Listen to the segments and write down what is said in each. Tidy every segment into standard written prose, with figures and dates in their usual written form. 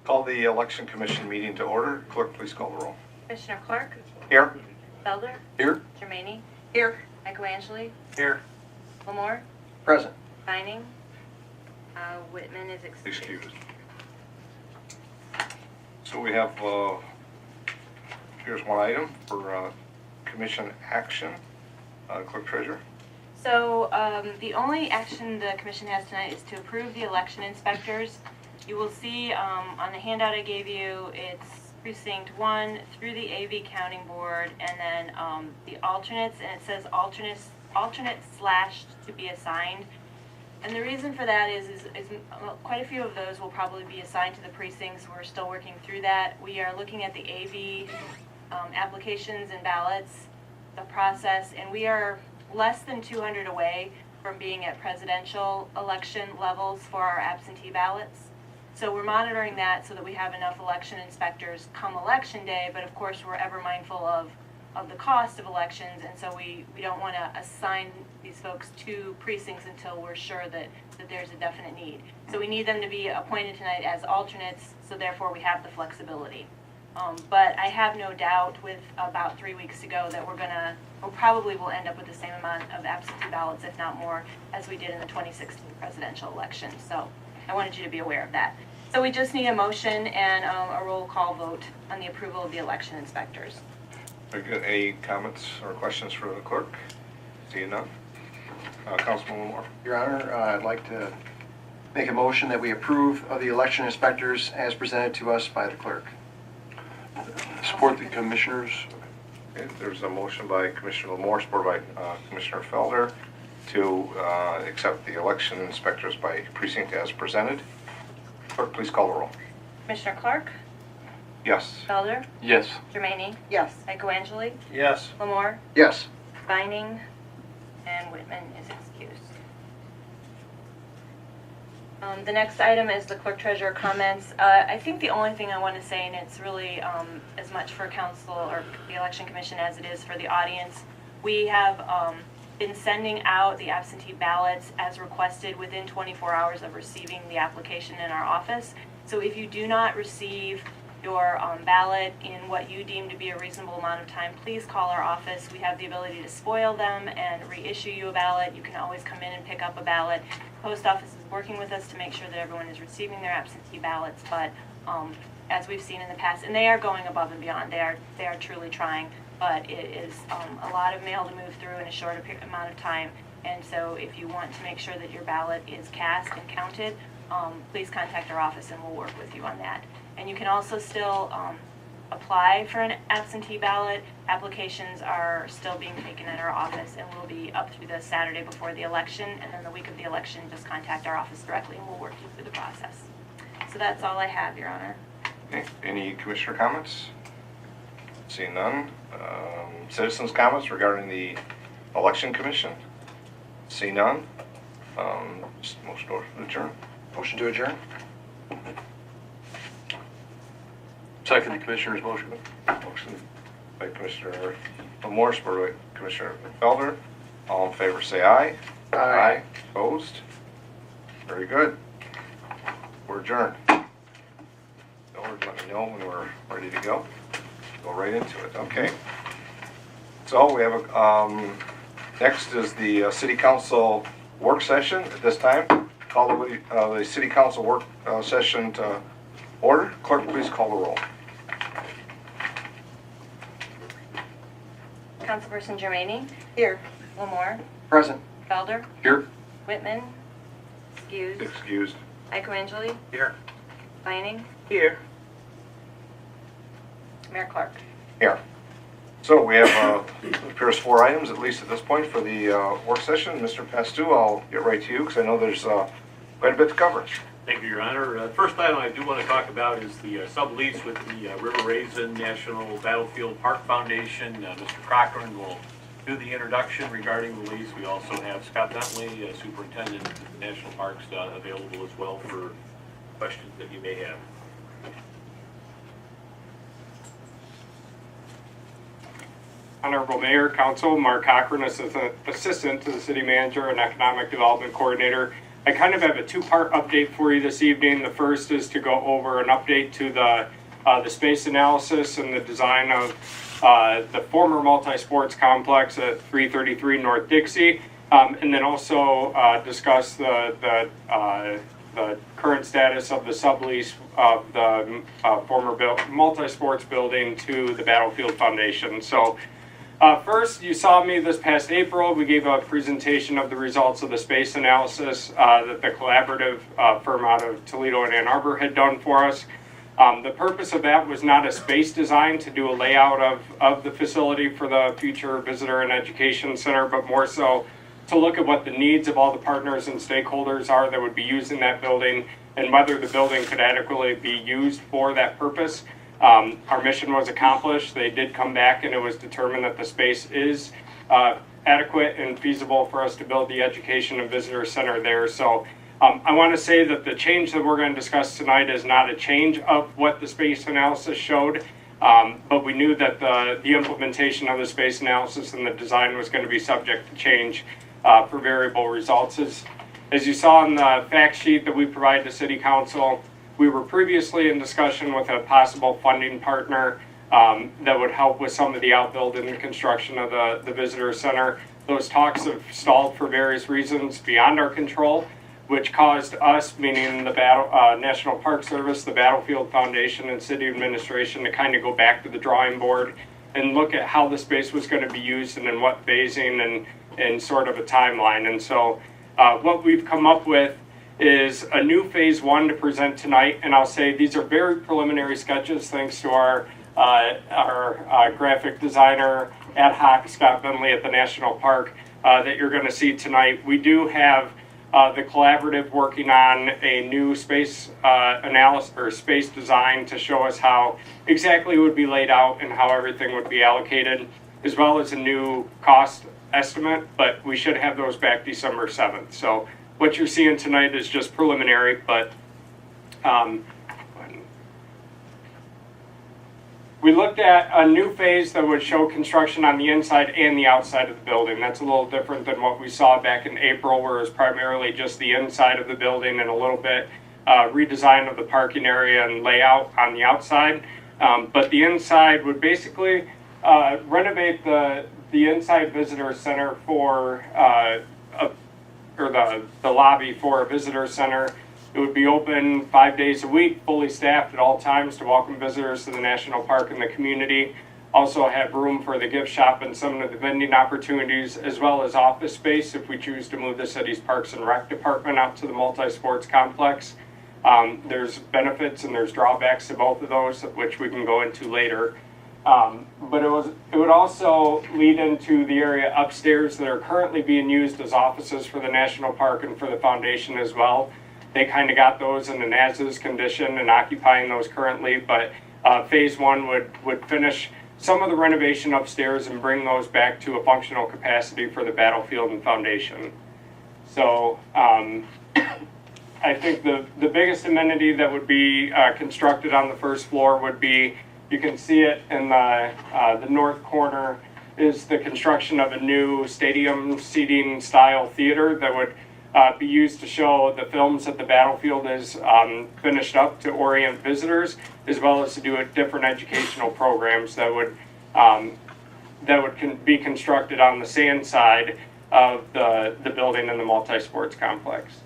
Call the Election Commission meeting to order. Clerk, please call the roll. Commissioner Clark? Here. Felder? Here. Germaine? Here. Michaelangeli? Here. Lamore? Present. Vining? Whitman is excused. So we have, here's one item for commission action. Clerk Treasurer. So the only action the commission has tonight is to approve the election inspectors. You will see on the handout I gave you, it's precinct 1 through the AV counting board, and then the alternates, and it says alternates / to be assigned. And the reason for that is quite a few of those will probably be assigned to the precincts. We're still working through that. We are looking at the AV applications and ballots, the process, and we are less than 200 away from being at presidential election levels for our absentee ballots. So we're monitoring that so that we have enough election inspectors come election day, but of course we're ever mindful of the cost of elections, and so we don't want to assign these folks to precincts until we're sure that there's a definite need. So we need them to be appointed tonight as alternates, so therefore we have the flexibility. But I have no doubt with about 3 weeks to go that we'll probably will end up with the same amount of absentee ballots, if not more, as we did in the 2016 presidential election. So I wanted you to be aware of that. So we just need a motion and a roll call vote on the approval of the election inspectors. Very good. Any comments or questions for the clerk? Seeing none. Councilman Lamore. Your Honor, I'd like to make a motion that we approve of the election inspectors as presented to us by the clerk. Support the commissioners. Okay, there's a motion by Commissioner Lamore, supported by Commissioner Felder, to accept the election inspectors by precinct as presented. Clerk, please call the roll. Commissioner Clark? Yes. Felder? Yes. Germaine? Yes. Michaelangeli? Yes. Lamore? Yes. Vining? And Whitman is excused. The next item is the clerk treasurer comments. I think the only thing I want to say, and it's really as much for council or the election commission as it is for the audience, we have been sending out the absentee ballots as requested within 24 hours of receiving the application in our office. So if you do not receive your ballot in what you deem to be a reasonable amount of time, please call our office. We have the ability to spoil them and reissue you a ballot. You can always come in and pick up a ballot. Post office is working with us to make sure that everyone is receiving their absentee ballots, but as we've seen in the past, and they are going above and beyond, they are truly trying, but it is a lot of mail to move through in a short amount of time. And so if you want to make sure that your ballot is cast and counted, please contact our office and we'll work with you on that. And you can also still apply for an absentee ballot. Applications are still being taken at our office and will be up through the Saturday before the election. And then the week of the election, just contact our office directly and we'll work you through the process. So that's all I have, Your Honor. Okay. Any commissioner comments? Seeing none. Citizens' comments regarding the election commission? See none. Motion to adjourn. Motion to adjourn? Second the commissioner's motion. Motion by Commissioner Lamore, supported by Commissioner Felder. All in favor say aye. Aye. Opposed? Very good. We're adjourned. Let me know when we're ready to go. Go right into it. Okay. So we have a, next is the City Council work session. At this time, call the City Council work session to order. Clerk, please call the roll. Councilperson Germaine? Here. Lamore? Present. Felder? Here. Whitman? Excused. Excused. Michaelangeli? Here. Vining? Here. Mayor Clark? Here. So we have, appears 4 items, at least at this point, for the work session. Mr. Pastu, I'll get right to you because I know there's quite a bit to cover. Thank you, Your Honor. First item I do want to talk about is the sublease with the River Raisin National Battlefield Park Foundation. Mr. Cochran will do the introduction regarding the lease. We also have Scott Bentley, Superintendent of the National Parks, available as well for questions that you may have. Honorable Mayor, Council, Mark Cochran, Assistant to the City Manager and Economic Development Coordinator. I kind of have a two-part update for you this evening. The first is to go over an update to the space analysis and the design of the former multi-sports complex at 333 North Dixie, and then also discuss the current status of the sublease of the former multi-sports building to the Battlefield Foundation. So first, you saw me this past April. We gave a presentation of the results of the space analysis that the collaborative firm out of Toledo and Ann Arbor had done for us. The purpose of that was not a space design to do a layout of the facility for the future visitor and education center, but more so to look at what the needs of all the partners and stakeholders are that would be using that building and whether the building could adequately be used for that purpose. Our mission was accomplished. They did come back and it was determined that the space is adequate and feasible for us to build the education and visitor center there. So I want to say that the change that we're going to discuss tonight is not a change of what the space analysis showed, but we knew that the implementation of the space analysis and the design was going to be subject to change for variable results. As you saw in the fact sheet that we provided to City Council, we were previously in discussion with a possible funding partner that would help with some of the outbuilding and construction of the visitor center. Those talks have stalled for various reasons beyond our control, which caused us, meaning the National Park Service, the Battlefield Foundation, and City Administration to kind of go back to the drawing board and look at how the space was going to be used and in what phasing and sort of a timeline. And so what we've come up with is a new phase one to present tonight, and I'll say these are very preliminary sketches thanks to our graphic designer ad hoc Scott Bentley at the National Park that you're going to see tonight. We do have the collaborative working on a new space analysis or space design to show us how exactly it would be laid out and how everything would be allocated, as well as a new cost estimate, but we should have those back December 7th. So what you're seeing tonight is just preliminary, but we looked at a new phase that would show construction on the inside and the outside of the building. That's a little different than what we saw back in April, where it was primarily just the inside of the building and a little bit redesign of the parking area and layout on the outside. But the inside would basically renovate the inside visitor center for the lobby for a visitor center. It would be open 5 days a week, fully staffed at all times to welcome visitors to the national park and the community. Also have room for the gift shop and some of the vending opportunities, as well as office space if we choose to move the city's Parks and Rec department out to the multi-sports complex. There's benefits and there's drawbacks to both of those, which we can go into later. But it would also lead into the area upstairs that are currently being used as offices for the national park and for the foundation as well. They kind of got those in an as-is condition and occupying those currently, but phase one would finish some of the renovation upstairs and bring those back to a functional capacity for the Battlefield and foundation. So I think the biggest amenity that would be constructed on the first floor would be, you can see it in the north corner, is the construction of a new stadium seating style theater that would be used to show the films that the Battlefield is finished up to orient visitors, as well as to do different educational programs that would be constructed on the sand side of the building in the multi-sports complex.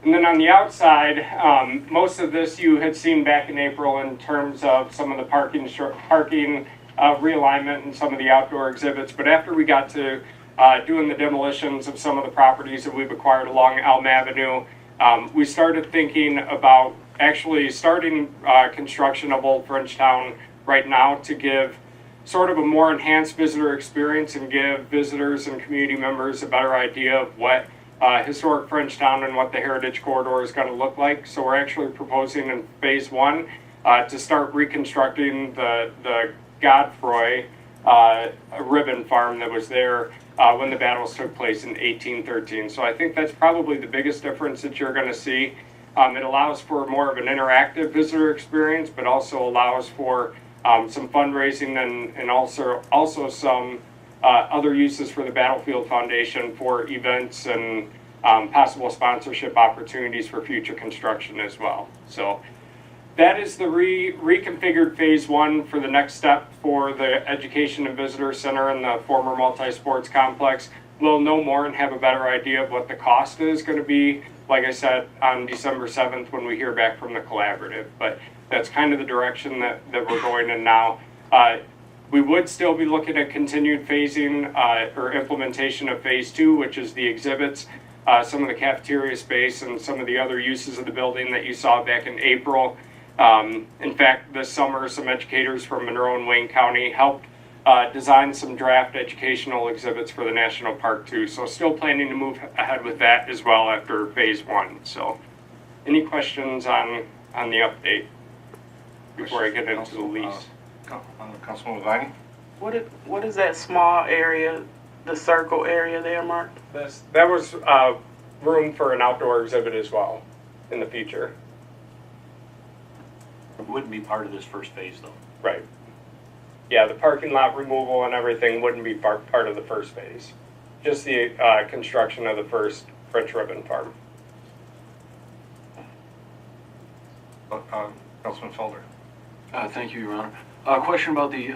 And then on the outside, most of this you had seen back in April in terms of some of the parking realignment and some of the outdoor exhibits. But after we got to doing the demolitions of some of the properties that we've acquired along Elm Avenue, we started thinking about actually starting construction of Old Frenchtown right now to give sort of a more enhanced visitor experience and give visitors and community members a better idea of what historic Frenchtown and what the Heritage Corridor is going to look like. So we're actually proposing in phase one to start reconstructing the Godfroy ribbon farm that was there when the battles took place in 1813. So I think that's probably the biggest difference that you're going to see. It allows for more of an interactive visitor experience, but also allows for some fundraising and also some other uses for the Battlefield Foundation for events and possible sponsorship opportunities for future construction as well. So that is the reconfigured phase one for the next step for the Education and Visitor Center and the former multi-sports complex. We'll know more and have a better idea of what the cost is going to be, like I said, on December 7th when we hear back from the collaborative. But that's kind of the direction that we're going in now. We would still be looking at continued phasing or implementation of phase two, which is the exhibits, some of the cafeteria space, and some of the other uses of the building that you saw back in April. In fact, this summer, some educators from Monroe and Wayne County helped design some draft educational exhibits for the National Park too. So still planning to move ahead with that as well after phase one. So any questions on the update before I get into the lease? Councilman Levine? What is that small area, the circle area there, Mark? That was room for an outdoor exhibit as well in the future. It wouldn't be part of this first phase, though. Right. Yeah, the parking lot removal and everything wouldn't be part of the first phase. Just the construction of the first French ribbon farm. Councilman Felder? Thank you, Your Honor. A question about the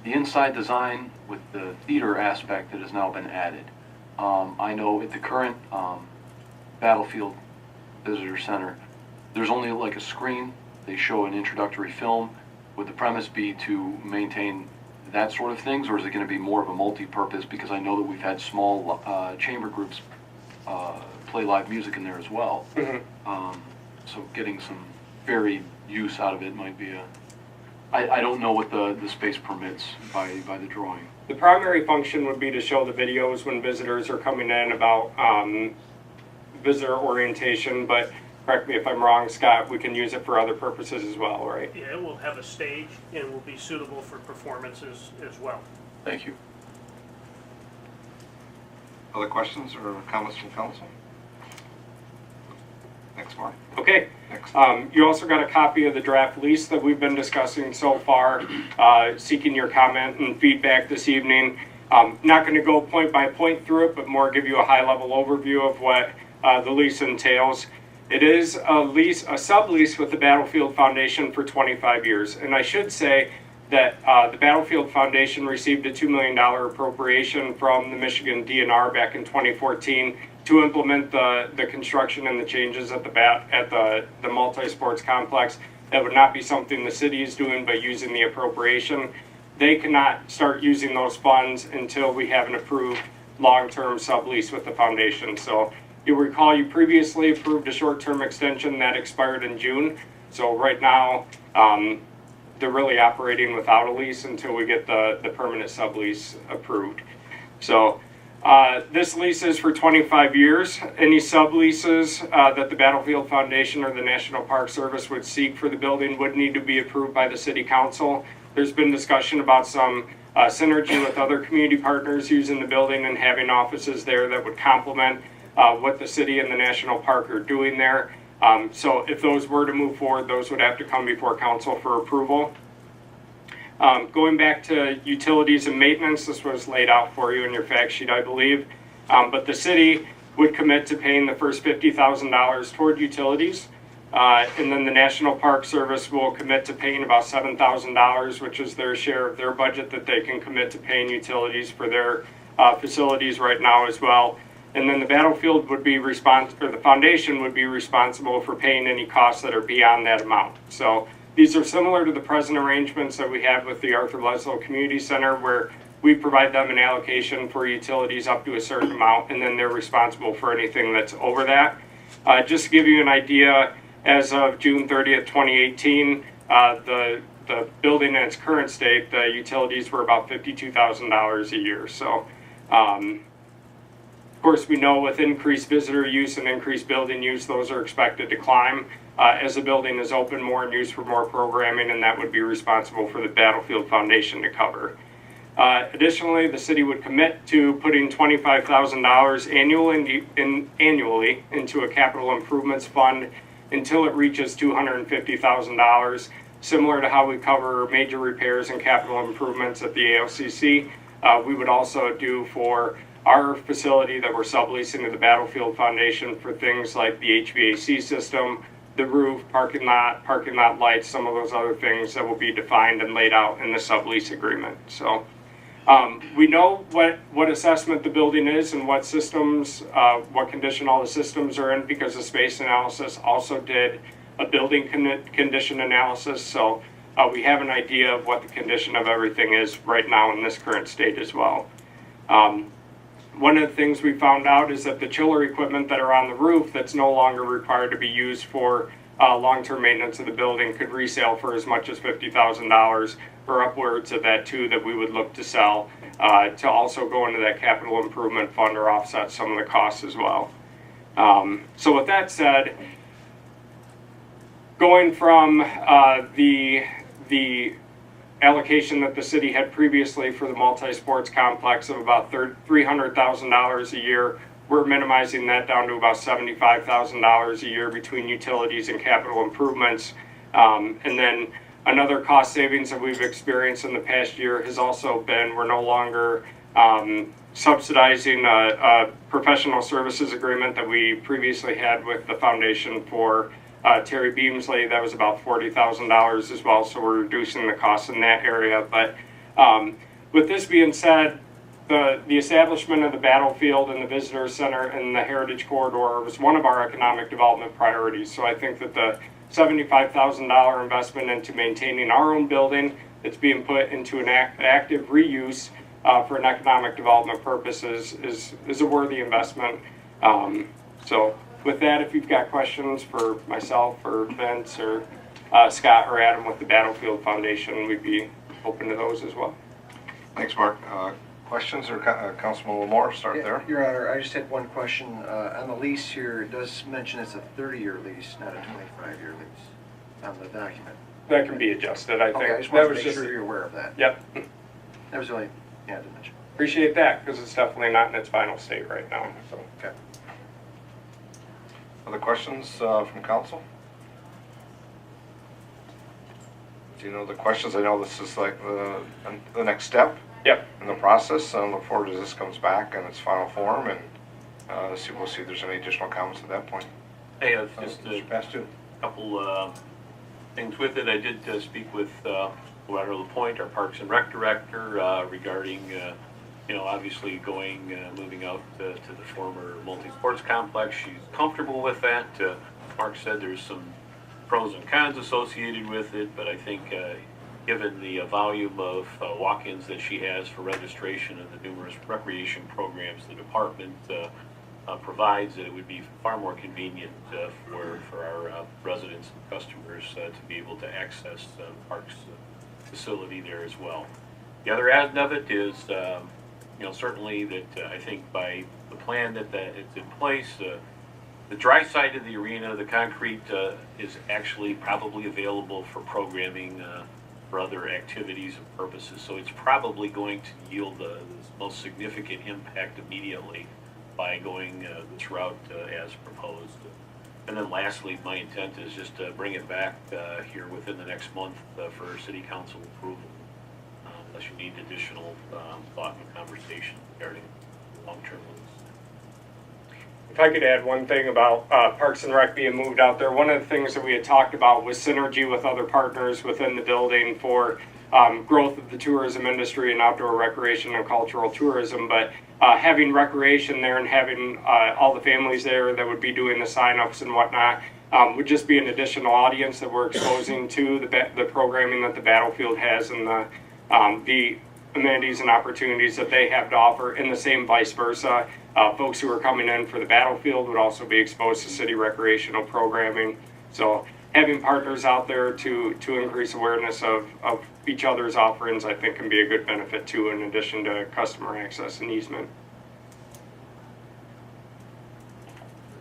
inside design with the theater aspect that has now been added. I know at the current Battlefield Visitor Center, there's only like a screen. They show an introductory film. Would the premise be to maintain that sort of things, or is it going to be more of a multi-purpose? Because I know that we've had small chamber groups play live music in there as well. Mm-hmm. So getting some varied use out of it might be a... I don't know what the space permits by the drawing. The primary function would be to show the videos when visitors are coming in about visitor orientation, but correct me if I'm wrong, Scott, we can use it for other purposes as well, right? Yeah, it will have a stage and will be suitable for performances as well. Thank you. Other questions or comments from council? Next, Mark. Okay. Next. You also got a copy of the draft lease that we've been discussing so far, seeking your comment and feedback this evening. Not going to go point by point through it, but more give you a high-level overview of what the lease entails. It is a lease, a sublease with the Battlefield Foundation for 25 years. And I should say that the Battlefield Foundation received a $2 million appropriation from the Michigan DNR back in 2014 to implement the construction and the changes at the multi-sports complex. That would not be something the city is doing, but using the appropriation. They cannot start using those funds until we have an approved long-term sublease with the foundation. So you'll recall you previously approved a short-term extension that expired in June. So right now, they're really operating without a lease until we get the permanent sublease approved. So this lease is for 25 years. Any subleases that the Battlefield Foundation or the National Park Service would seek for the building would need to be approved by the City Council. There's been discussion about some synergy with other community partners using the building and having offices there that would complement what the city and the National Park are doing there. So if those were to move forward, those would have to come before council for approval. Going back to utilities and maintenance, this was laid out for you in your fact sheet, I believe. But the city would commit to paying the first $50,000 toward utilities. And then the National Park Service will commit to paying about $7,000, which is their share of their budget that they can commit to paying utilities for their facilities right now as well. And then the Battlefield would be the foundation would be responsible for paying any costs that are beyond that amount. So these are similar to the present arrangements that we have with the Arthur Laszlo Community Center, where we provide them an allocation for utilities up to a certain amount, and then they're responsible for anything that's over that. Just to give you an idea, as of June 30th, 2018, the building in its current state, the utilities were about $52,000 a year. So, of course, we know with increased visitor use and increased building use, those are expected to climb as the building is open more and used for more programming, and that would be responsible for the Battlefield Foundation to cover. Additionally, the city would commit to putting $25,000 annually into a capital improvements fund until it reaches $250,000. similar to how we cover major repairs and capital improvements at the ALCC, we would also do for our facility that we're subleasing to the Battlefield Foundation for things like the HVAC system, the roof, parking lot lights, some of those other things that will be defined and laid out in the sublease agreement. So we know what assessment the building is and what systems, what condition all the systems are in, because the space analysis also did a building condition analysis. So we have an idea of what the condition of everything is right now in this current state as well. One of the things we found out is that the chiller equipment that are on the roof that's no longer required to be used for long-term maintenance of the building could resale for as much as $50,000 or upwards of that too, that we would look to sell to also go into that capital improvement fund or offset some of the costs as well. So with that said, going from the allocation that the city had previously for the multi-sports complex of about $300,000 a year, we're minimizing that down to about $75,000 a year between utilities and capital improvements. And then another cost savings that we've experienced in the past year has also been, we're no longer subsidizing a professional services agreement that we previously had with the foundation for Terry Beamsley. That was about $40,000 as well, so we're reducing the costs in that area. But with this being said, the establishment of the battlefield and the visitor center and the heritage corridor was one of our economic development priorities. So I think that the $75,000 investment into maintaining our own building that's being put into an active reuse for an economic development purposes is a worthy investment. So with that, if you've got questions for myself or Vince or Scott or Adam with the Battlefield Foundation, we'd be open to those as well. Thanks, Mark. Questions or Councilman Lamore? Start there. Your Honor, I just had one question. On the lease here, it does mention it's a 30-year lease, not a 25-year lease on the document. That can be adjusted, I think. Okay, I just that wanted was to make sure you're aware of that. Yep. That was the only thing I had to mention. Appreciate that, because it's definitely not in its final state right now. So. Okay. Other questions from council? Do you know the questions? I know this is like the next step. Yep. In the process. I look forward to this comes back in its final form, and we'll see if there's any additional comments at that point. Hey, just Mr. Pastu. couple things with it. I did speak with Loretta LaPointe, our Parks and Rec Director, regarding, obviously moving out to the former multi-sports complex. She's comfortable with that. Mark said there's some pros and cons associated with it, but I think given the volume of walk-ins that she has for registration and the numerous recreation programs the department provides, that it would be far more convenient for our residents and customers to be able to access the parks facility there as well. The other end of it is, certainly that I think by the plan that it's in place, the dry side of the arena, the concrete, is actually probably available for programming for other activities and purposes. So it's probably going to yield the most significant impact immediately by going this route as proposed. And then lastly, my intent is just to bring it back here within the next month for City Council approval, unless you need additional thought and conversation regarding long-term lease. If I could add one thing about Parks and Rec being moved out there, one of the things that we had talked about was synergy with other partners within the building for growth of the tourism industry and outdoor recreation and cultural tourism. But having recreation there and having all the families there that would be doing the sign-ups and whatnot would just be an additional audience that we're exposing to the programming that the Battlefield has and the amenities and opportunities that they have to offer, and the same vice versa. Folks who are coming in for the Battlefield would also be exposed to city recreational programming. So having partners out there to increase awareness of each other's offerings, I think, can be a good benefit too, in addition to customer access and easement.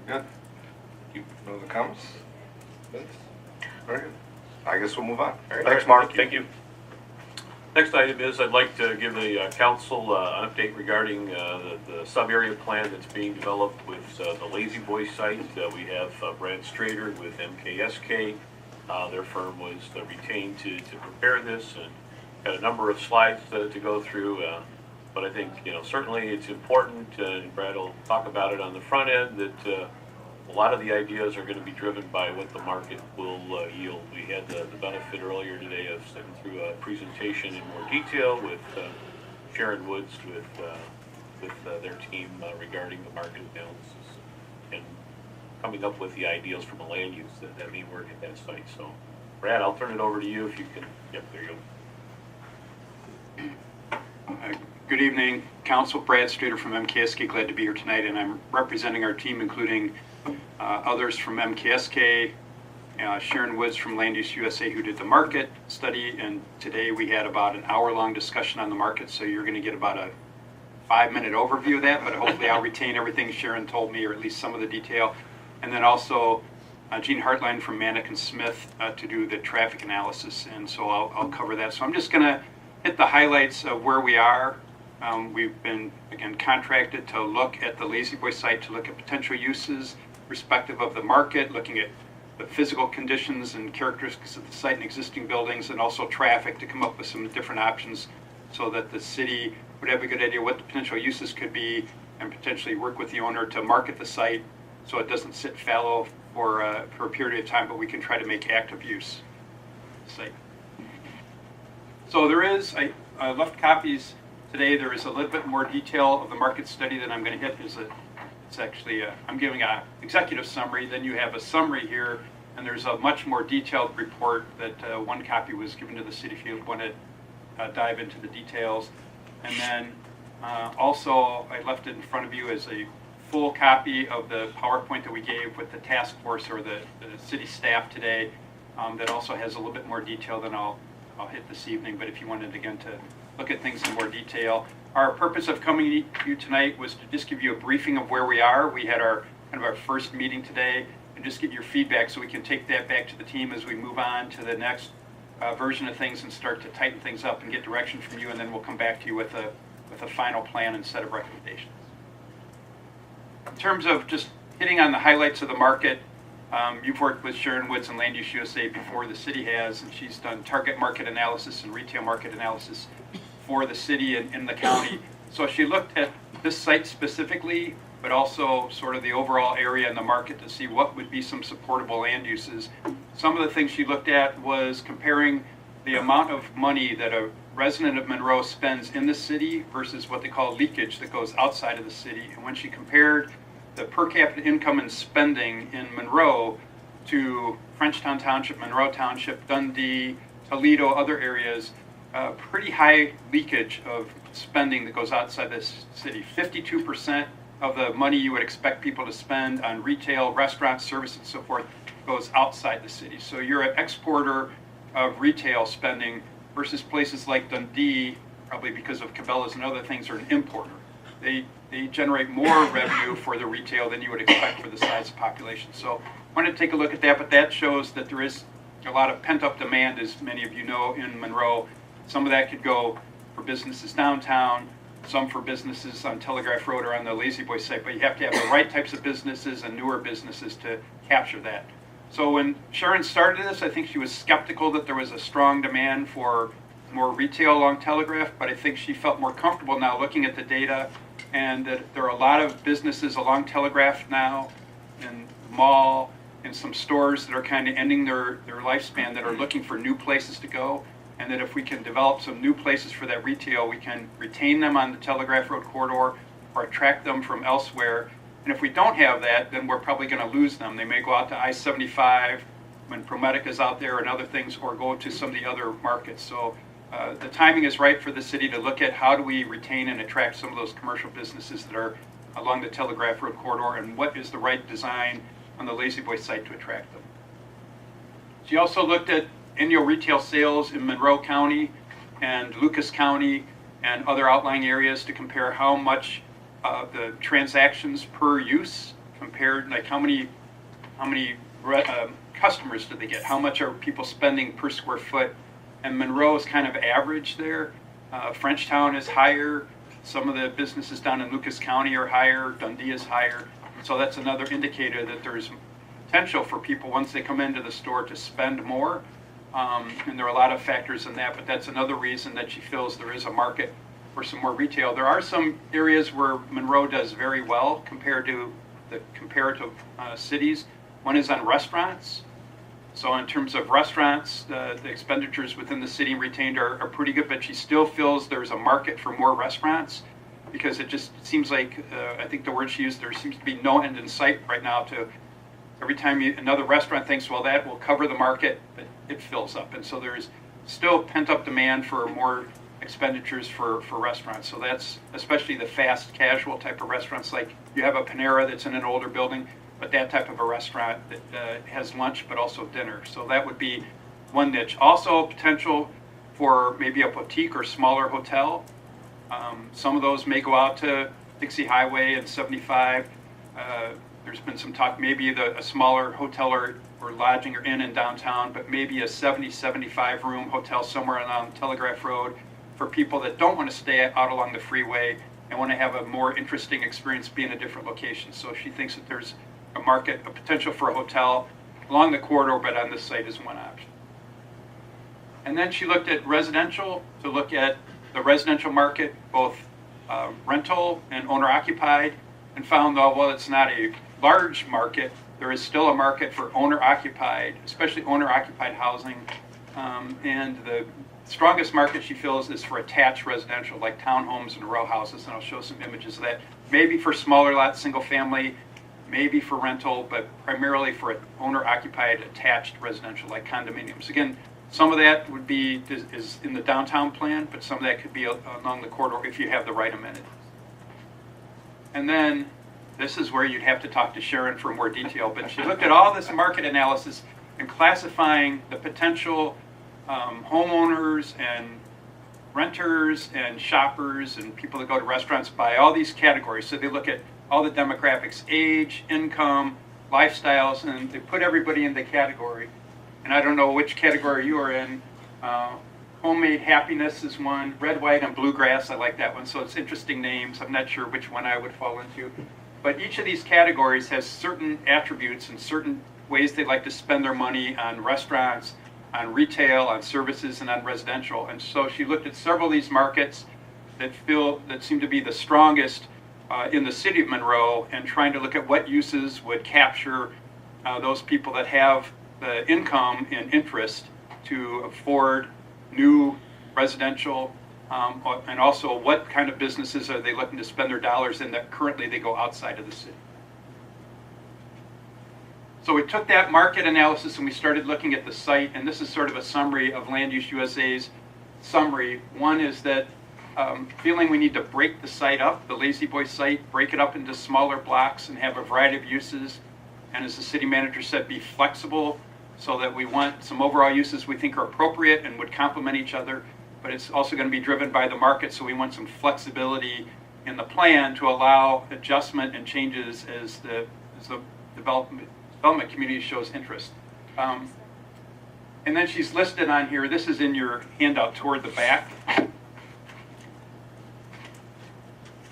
Good. No other comments? Vince? Very good. I guess we'll move on. Thanks, Mark. Thank you. Next item is I'd like to give the council an update regarding the sub-area plan that's being developed with the Lazy Boy site. We have Brad Strader with MKSK Their firm was retained to prepare this and had a number of slides to go through. But I think, certainly it's important, and Brad will talk about it on the front end, that a lot of the ideas are going to be driven by what the market will yield. We had the benefit earlier today of sitting through a presentation in more detail with Sharon Woods with their team regarding the market analysis and coming up with the ideals from a land use that may work at that site. So, Brad, I'll turn it over to you if you can. Yep, there you go. Good evening, Council. Brad Streeter from MKSK. Glad to be here tonight, and I'm representing our team, including others from MKSK, Sharon Woods from Land Use USA, who did the market study, and today we had about an hour-long discussion on the market, so you're going to get about a 5-minute overview of that, but hopefully I'll retain everything Sharon told me, or at least some of the detail. And then also Gene Hartline from Manick and Smith to do the traffic analysis, and so I'll cover that. So I'm just going to hit the highlights of where we are. We've been, again, contracted to look at the Lazy Boy site, to look at potential uses respective of the market, looking at the physical conditions and characteristics of the site and existing buildings, and also traffic, to come up with some different options so that the city would have a good idea what the potential uses could be, and potentially work with the owner to market the site so it doesn't sit fallow for a period of time, but we can try to make active use of the site. So there is, I left copies today. There is a little bit more detail of the market study that I'm going to hit. It's actually, I'm giving an executive summary, then you have a summary here, and there's a much more detailed report that one copy was given to the city if you want to dive into the details. And then also I left it in front of you as a full copy of the PowerPoint that we gave with the task force or the city staff today that also has a little bit more detail than I'll hit this evening, but if you wanted, again, to look at things in more detail. Our purpose of coming to you tonight was to just give you a briefing of where we are. We had our first meeting today, and just get your feedback so we can take that back to the team as we move on to the next version of things and start to tighten things up and get direction from you, and then we'll come back to you with a final plan and set of recommendations. In terms of just hitting on the highlights of the market, you've worked with Sharon Woods and Land Use USA before, the city has, and she's done target market analysis and retail market analysis for the city and in the county. So she looked at this site specifically, but also sort of the overall area in the market to see what would be some supportable land uses. Some of the things she looked at was comparing the amount of money that a resident of Monroe spends in the city versus what they call leakage that goes outside of the city. And when she compared the per capita income and spending in Monroe to Frenchtown Township, Monroe Township, Dundee, Toledo, other areas, pretty high leakage of spending that goes outside this city. 52% of the money you would expect people to spend on retail, restaurants, services, and so forth goes outside the city. So you're an exporter of retail spending versus places like Dundee, probably because of Cabela's and other things, are an importer. They generate more revenue for the retail than you would expect for the size of population. So I wanted to take a look at that, but that shows that there is a lot of pent-up demand, as many of you know, in Monroe. Some of that could go for businesses downtown, some for businesses on Telegraph Road or on the Lazy Boy site, but you have to have the right types of businesses and newer businesses to capture that. So when Sharon started this, I think she was skeptical that there was a strong demand for more retail along Telegraph, but I think she felt more comfortable now looking at the data, and that there are a lot of businesses along Telegraph now, and mall, and some stores that are kind of ending their lifespan that are looking for new places to go, and that if we can develop some new places for that retail, we can retain them on the Telegraph Road corridor or attract them from elsewhere. And if we don't have that, then we're probably going to lose them. They may go out to I-75 when ProMedica is out there and other things, or go to some of the other markets. So the timing is right for the city to look at how do we retain and attract some of those commercial businesses that are along the Telegraph Road corridor, and what is the right design on the Lazy Boy site to attract them. She also looked at annual retail sales in Monroe County and Lucas County and other outlying areas to compare how much the transactions per use compared, like how many customers do they get, how much are people spending per square foot, and Monroe is kind of average there. Frenchtown is higher, some of the businesses down in Lucas County are higher, Dundee is higher, so that's another indicator that there's potential for people once they come into the store to spend more. And there are a lot of factors in that, but that's another reason that she feels there is a market for some more retail. There are some areas where Monroe does very well compared to the comparative cities. One is on restaurants. So in terms of restaurants, the expenditures within the city retained are pretty good, but she still feels there's a market for more restaurants because it just seems like, I think the word she used, there seems to be no end in sight right now to every time another restaurant thinks, well, that will cover the market, but it fills up. And so there's still pent-up demand for more expenditures for restaurants. So that's especially the fast casual type of restaurants, like you have a Panera that's in an older building, but that type of a restaurant that has lunch but also dinner. So that would be one niche. Also potential for maybe a boutique or smaller hotel. Some of those may go out to Dixie Highway and 75. There's been some talk maybe a smaller hotel or lodging or inn in downtown, but maybe a 70, 75 room hotel somewhere on Telegraph Road for people that don't want to stay out along the freeway and want to have a more interesting experience being in a different location. So she thinks that there's a market, a potential for a hotel along the corridor, but on this site is one option. And then she looked at residential to look at the residential market, both rental and owner-occupied, and found that while it's not a large market, there is still a market for owner-occupied, especially owner-occupied housing. And the strongest market she feels is for attached residential, like townhomes and row houses, and I'll show some images of that. Maybe for smaller lots, single family, maybe for rental, but primarily for owner-occupied attached residential, like condominiums. Again, some of that would be is in the downtown plan, but some of that could be along the corridor if you have the right amenities. And then this is where you'd have to talk to Sharon for more detail, but she looked at all this market analysis and classifying the potential homeowners and renters and shoppers and people that go to restaurants by all these categories. So they look at all the demographics, age, income, lifestyles, and they put everybody in the category. And I don't know which category you are in. Homemade happiness is one. Red, white, and bluegrass, I like that one. So it's interesting names. I'm not sure which one I would fall into. But each of these categories has certain attributes and certain ways they like to spend their money on restaurants, on retail, on services, and on residential. And so she looked at several of these markets that seem to be the strongest in the city of Monroe, and trying to look at what uses would capture those people that have the income and interest to afford new residential, and also what kind of businesses are they looking to spend their dollars in that currently they go outside of the city. So we took that market analysis and we started looking at the site, and this is sort of a summary of Land Use USA's summary. One is that feeling we need to break the site up, the Lazy Boy site, break it up into smaller blocks and have a variety of uses, and as the city manager said, be flexible, so that we want some overall uses we think are appropriate and would complement each other, but it's also going to be driven by the market, so we want some flexibility in the plan to allow adjustment and changes as the development community shows interest. And then she's listed on here, this is in your handout toward the back.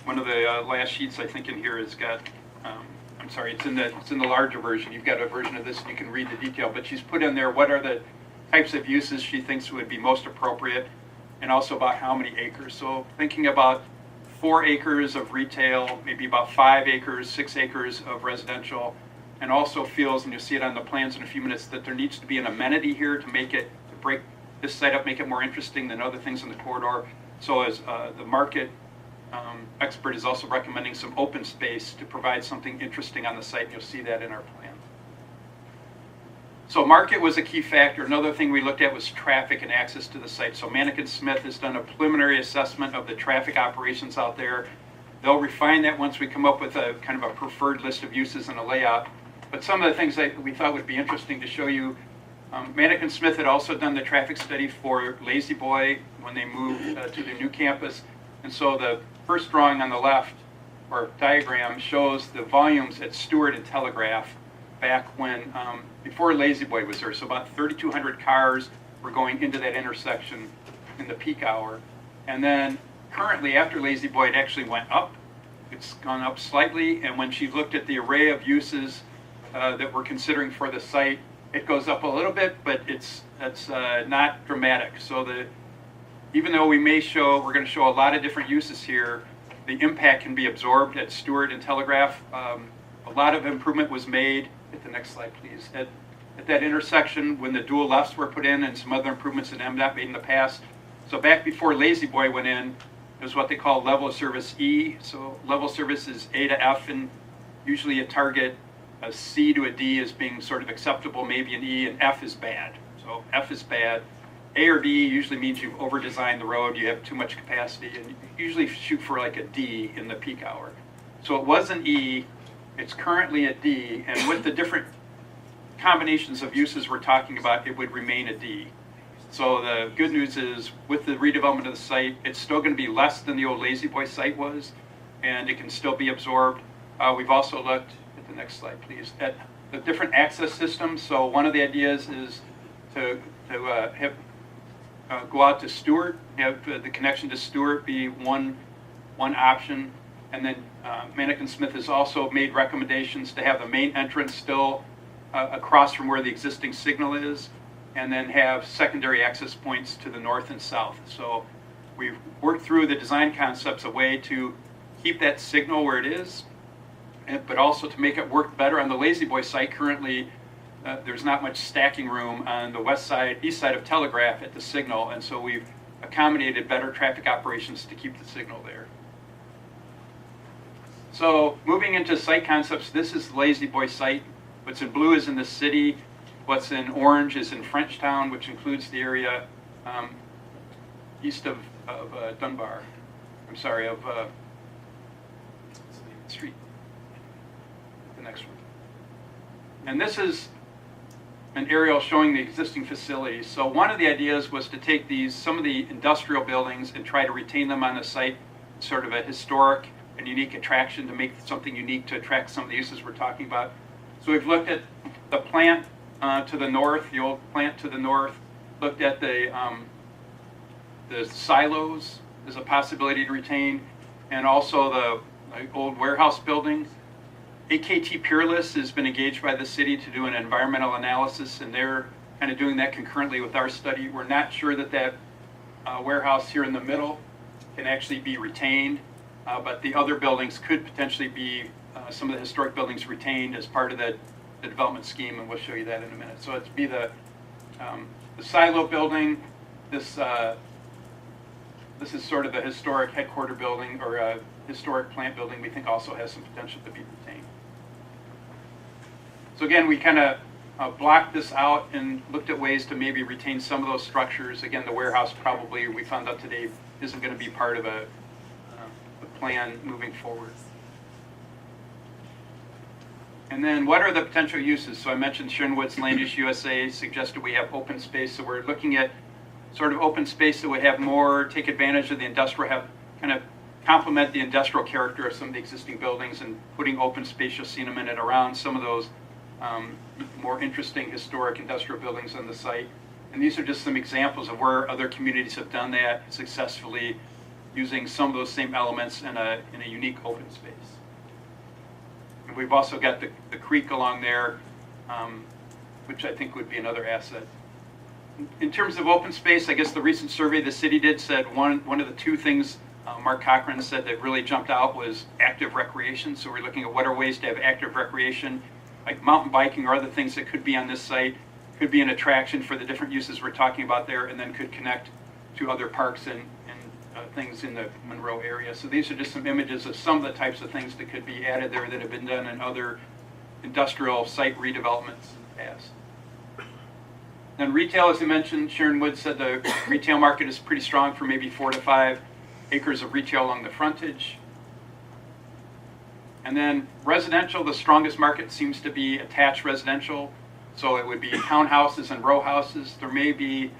One of the last sheets I think in here has got, I'm sorry, it's in the larger version. You've got a version of this and you can read the detail, but she's put in there what are the types of uses she thinks would be most appropriate, and also about how many acres. So thinking about 4 acres of retail, maybe about 5 acres, 6 acres of residential, and also feels, and you'll see it on the plans in a few minutes, that there needs to be an amenity here to break this site up, make it more interesting than other things in the corridor. So as the market expert is also recommending some open space to provide something interesting on the site, and you'll see that in our plan. So market was a key factor. Another thing we looked at was traffic and access to the site. So Manikin Smith has done a preliminary assessment of the traffic operations out there. They'll refine that once we come up with a kind of a preferred list of uses and a layout. But some of the things that we thought would be interesting to show you, Manikin Smith had also done the traffic study for Lazy Boy when they moved to the new campus. And so the first drawing on the left, or diagram, shows the volumes at Stewart and Telegraph back when, before Lazy Boy was there. So about 3,200 cars were going into that intersection in the peak hour. And then currently, after Lazy Boy, it actually went up. It's gone up slightly. And when she looked at the array of uses that we're considering for the site. It goes up a little bit, but it's not dramatic. So even though we're going to show a lot of different uses here, the impact can be absorbed at Stewart and Telegraph. A lot of improvement was made. Hit the next slide, please. At that intersection, when the dual lefts were put in and some other improvements that MDOT made in the past. So back before Lazy Boy went in, it was what they call level of service E. So level of service is A to F, and usually a target a C to a D as being sort of acceptable, maybe an E, and F is bad. So F is bad. A or D usually means you've over-designed the road, you have too much capacity, and you usually shoot for like a D in the peak hour. So it was an E, it's currently a D, and with the different combinations of uses we're talking about, it would remain a D. So the good news is, with the redevelopment of the site, it's still going to be less than the old Lazy Boy site was, and it can still be absorbed. We've also looked, at the next slide please, at the different access systems. So one of the ideas is to have go out to Stewart, have the connection to Stewart be one option, and then Manick and Smith has also made recommendations to have the main entrance still across from where the existing signal is, and then have secondary access points to the north and south. So we've worked through the design concepts, a way to keep that signal where it is, but also to make it work better on the Lazy Boy site. Currently, there's not much stacking room on the east side of Telegraph at the signal, and so we've accommodated better traffic operations to keep the signal there. So moving into site concepts, this is the Lazy Boy site. What's in blue is in the city. What's in orange is in Frenchtown, which includes the area east of Dunbar. I'm sorry, of Street. The next one. And this is an aerial showing the existing facilities. So one of the ideas was to take some of the industrial buildings and try to retain them on the site, sort of a historic and unique attraction, to make something unique to attract some of the uses we're talking about. So we've looked at the plant to the north, the old plant to the north, looked at the silos as a possibility to retain, and also the old warehouse building. AKT Peerless has been engaged by the city to do an environmental analysis, and they're kind of doing that concurrently with our study. We're not sure that warehouse here in the middle can actually be retained, but the other buildings could potentially be, some of the historic buildings retained as part of the development scheme, and we'll show you that in a minute. So it'd be the silo building. This is sort of the historic headquarter building, or a historic plant building we think also has some potential to be retained. So again, we kind of blocked this out and looked at ways to maybe retain some of those structures. Again, the warehouse probably, we found out today, isn't going to be part of a plan moving forward. And then what are the potential uses? So I mentioned Sharon Wood's Land Use USA suggested we have open space. So we're looking at sort of open space that would have more, take advantage of the industrial, have kind of complement the industrial character of some of the existing buildings, and putting open space, you'll see in a minute, around some of those more interesting historic industrial buildings on the site. And these are just some examples of where other communities have done that successfully, using some of those same elements in a unique open space. And we've also got the creek along there, which I think would be another asset. In terms of open space, I guess the recent survey the city did said one of the two things Mark Cochran said that really jumped out was active recreation. So we're looking at what are ways to have active recreation, like mountain biking or other things that could be on this site, could be an attraction for the different uses we're talking about there, and then could connect to other parks and things in the Monroe area. So these are just some images of some of the types of things that could be added there that have been done in other industrial site redevelopments in the past. Then retail, as I mentioned, Sharon Wood said the retail market is pretty strong for maybe 4 to 5 acres of retail along the frontage. And then residential, the strongest market seems to be attached residential. So it would be townhouses and row houses. There may be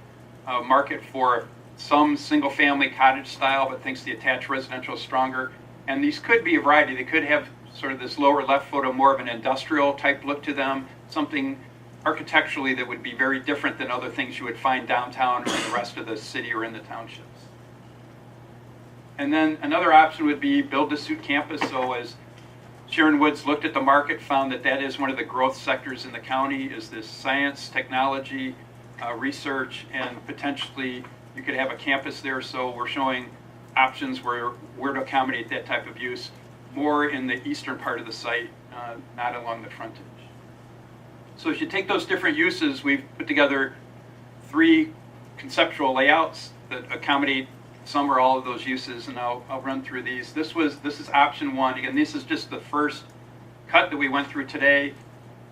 a market for some single family cottage style, but thinks the attached residential is stronger. And these could be a variety. They could have sort of this lower left photo, more of an industrial type look to them, something architecturally that would be very different than other things you would find downtown or in the rest of the city or in the townships. And then another option would be build-to-suit campus. So as Sharon Woods looked at the market, found that that is one of the growth sectors in the county, is this science, technology, research, and potentially you could have a campus there. So we're showing options where to accommodate that type of use, more in the eastern part of the site, not along the frontage. So as you take those different uses, we've put together 3 conceptual layouts that accommodate some or all of those uses, and I'll run through these. This is option 1. Again, this is just the first cut that we went through today,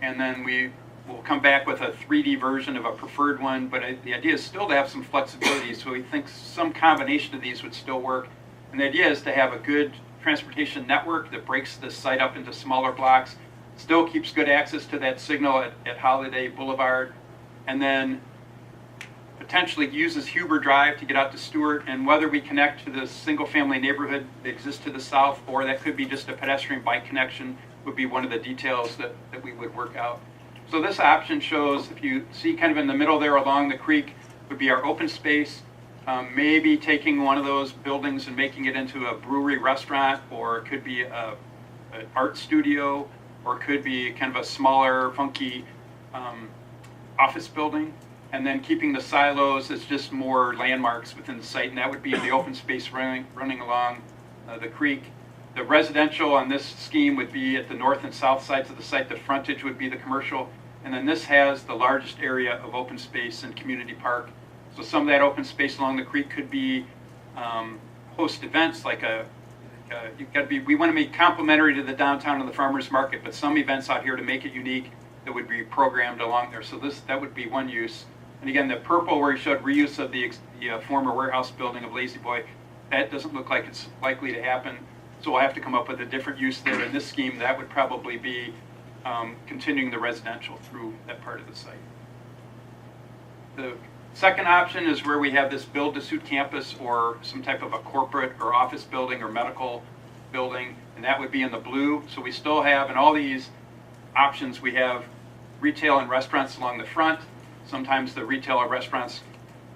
and then we will come back with a 3D version of a preferred one, but the idea is still to have some flexibility, so we think some combination of these would still work. And the idea is to have a good transportation network that breaks the site up into smaller blocks, still keeps good access to that signal at Holiday Boulevard, and then potentially uses Huber Drive to get out to Stewart, and whether we connect to the single-family neighborhood that exists to the south, or that could be just a pedestrian bike connection, would be one of the details that we would work out. So this option shows, if you see kind of in the middle there along the creek, would be our open space, maybe taking one of those buildings and making it into a brewery restaurant, or it could be an art studio, or it could be kind of a smaller, funky office building. And then keeping the silos as just more landmarks within the site, and that would be the open space running along the creek. The residential on this scheme would be at the north and south sides of the site. The frontage would be the commercial, and then this has the largest area of open space and community park. So some of that open space along the creek could be host events like we want to make complementary to the downtown and the farmers market, but some events out here to make it unique that would be programmed along there. So that would be one use. And again, the purple where you showed reuse of the former warehouse building of Lazy Boy, that doesn't look like it's likely to happen. So we'll have to come up with a different use there. In this scheme, that would probably be continuing the residential through that part of the site. The second option is where we have this build-to-suit campus or some type of a corporate or office building or medical building, and that would be in the blue. So we still have, in all these options, we have retail and restaurants along the front. Sometimes the retail or restaurants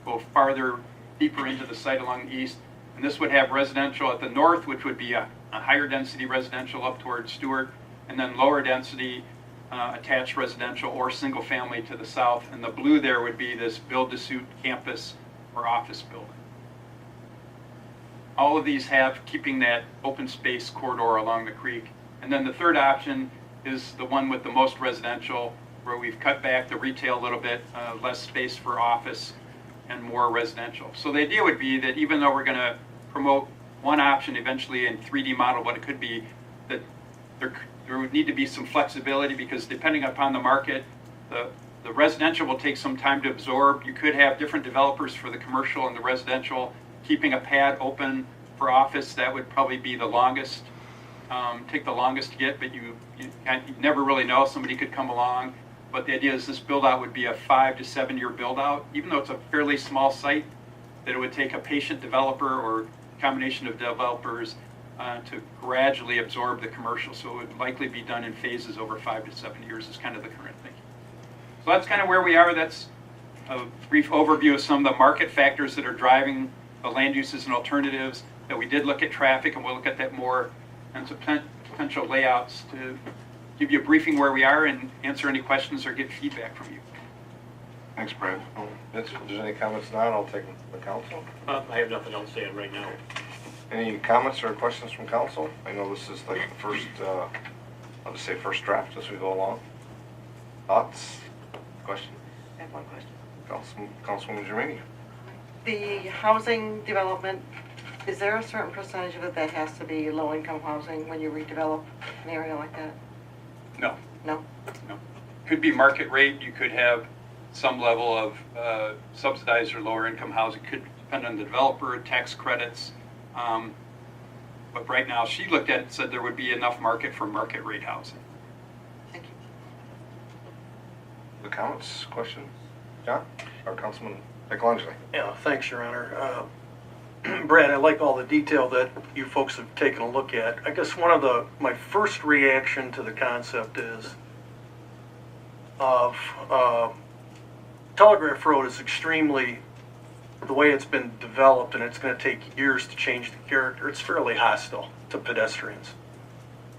go farther, deeper into the site along the east. And this would have residential at the north, which would be a higher density residential up towards Stewart, and then lower density attached residential or single family to the south. And the blue there would be this build-to-suit campus or office building. All of these have keeping that open space corridor along the creek. And then the third option is the one with the most residential, where we've cut back the retail a little bit, less space for office and more residential. So the idea would be that even though we're going to promote one option eventually in 3D model, what it could be, that there would need to be some flexibility, because depending upon the market, the residential will take some time to absorb. You could have different developers for the commercial and the residential. Keeping a pad open for office, that would probably be the longest, take the longest to get, but you never really know. Somebody could come along. But the idea is this build out would be a 5 to 7 year build out, even though it's a fairly small site, that it would take a patient developer or combination of developers to gradually absorb the commercial. So it would likely be done in phases over 5 to 7 years is kind of the current thinking. So that's kind of where we are. That's a brief overview of some of the market factors that are driving the land uses and alternatives. That we did look at traffic, and we'll look at that more, and some potential layouts to give you a briefing where we are and answer any questions or get feedback from you. Thanks, Brad. Vince, if there's any comments now, I'll take them from the council. I have nothing else to add right now. Any comments or questions from council? I know this is like the first, I'll just say first draft as we go along. Thoughts? Questions? I have one question. Councilwoman Germani. The housing development, is there a certain percentage of it that has to be low-income housing when you redevelop an area like that? No. No? No. Could be market rate. You could have some level of subsidized or lower income housing. Could depend on the developer, tax credits. But right now, she looked at it and said there would be enough market for market rate housing. Thank you. The comments, questions? John? Or Councilman Michelangelo? Yeah, thanks, Your Honor. Brad, I like all the detail that you folks have taken a look at. I guess my first reaction to the concept is Telegraph Road is extremely, the way it's been developed, and it's going to take years to change the character, it's fairly hostile to pedestrians.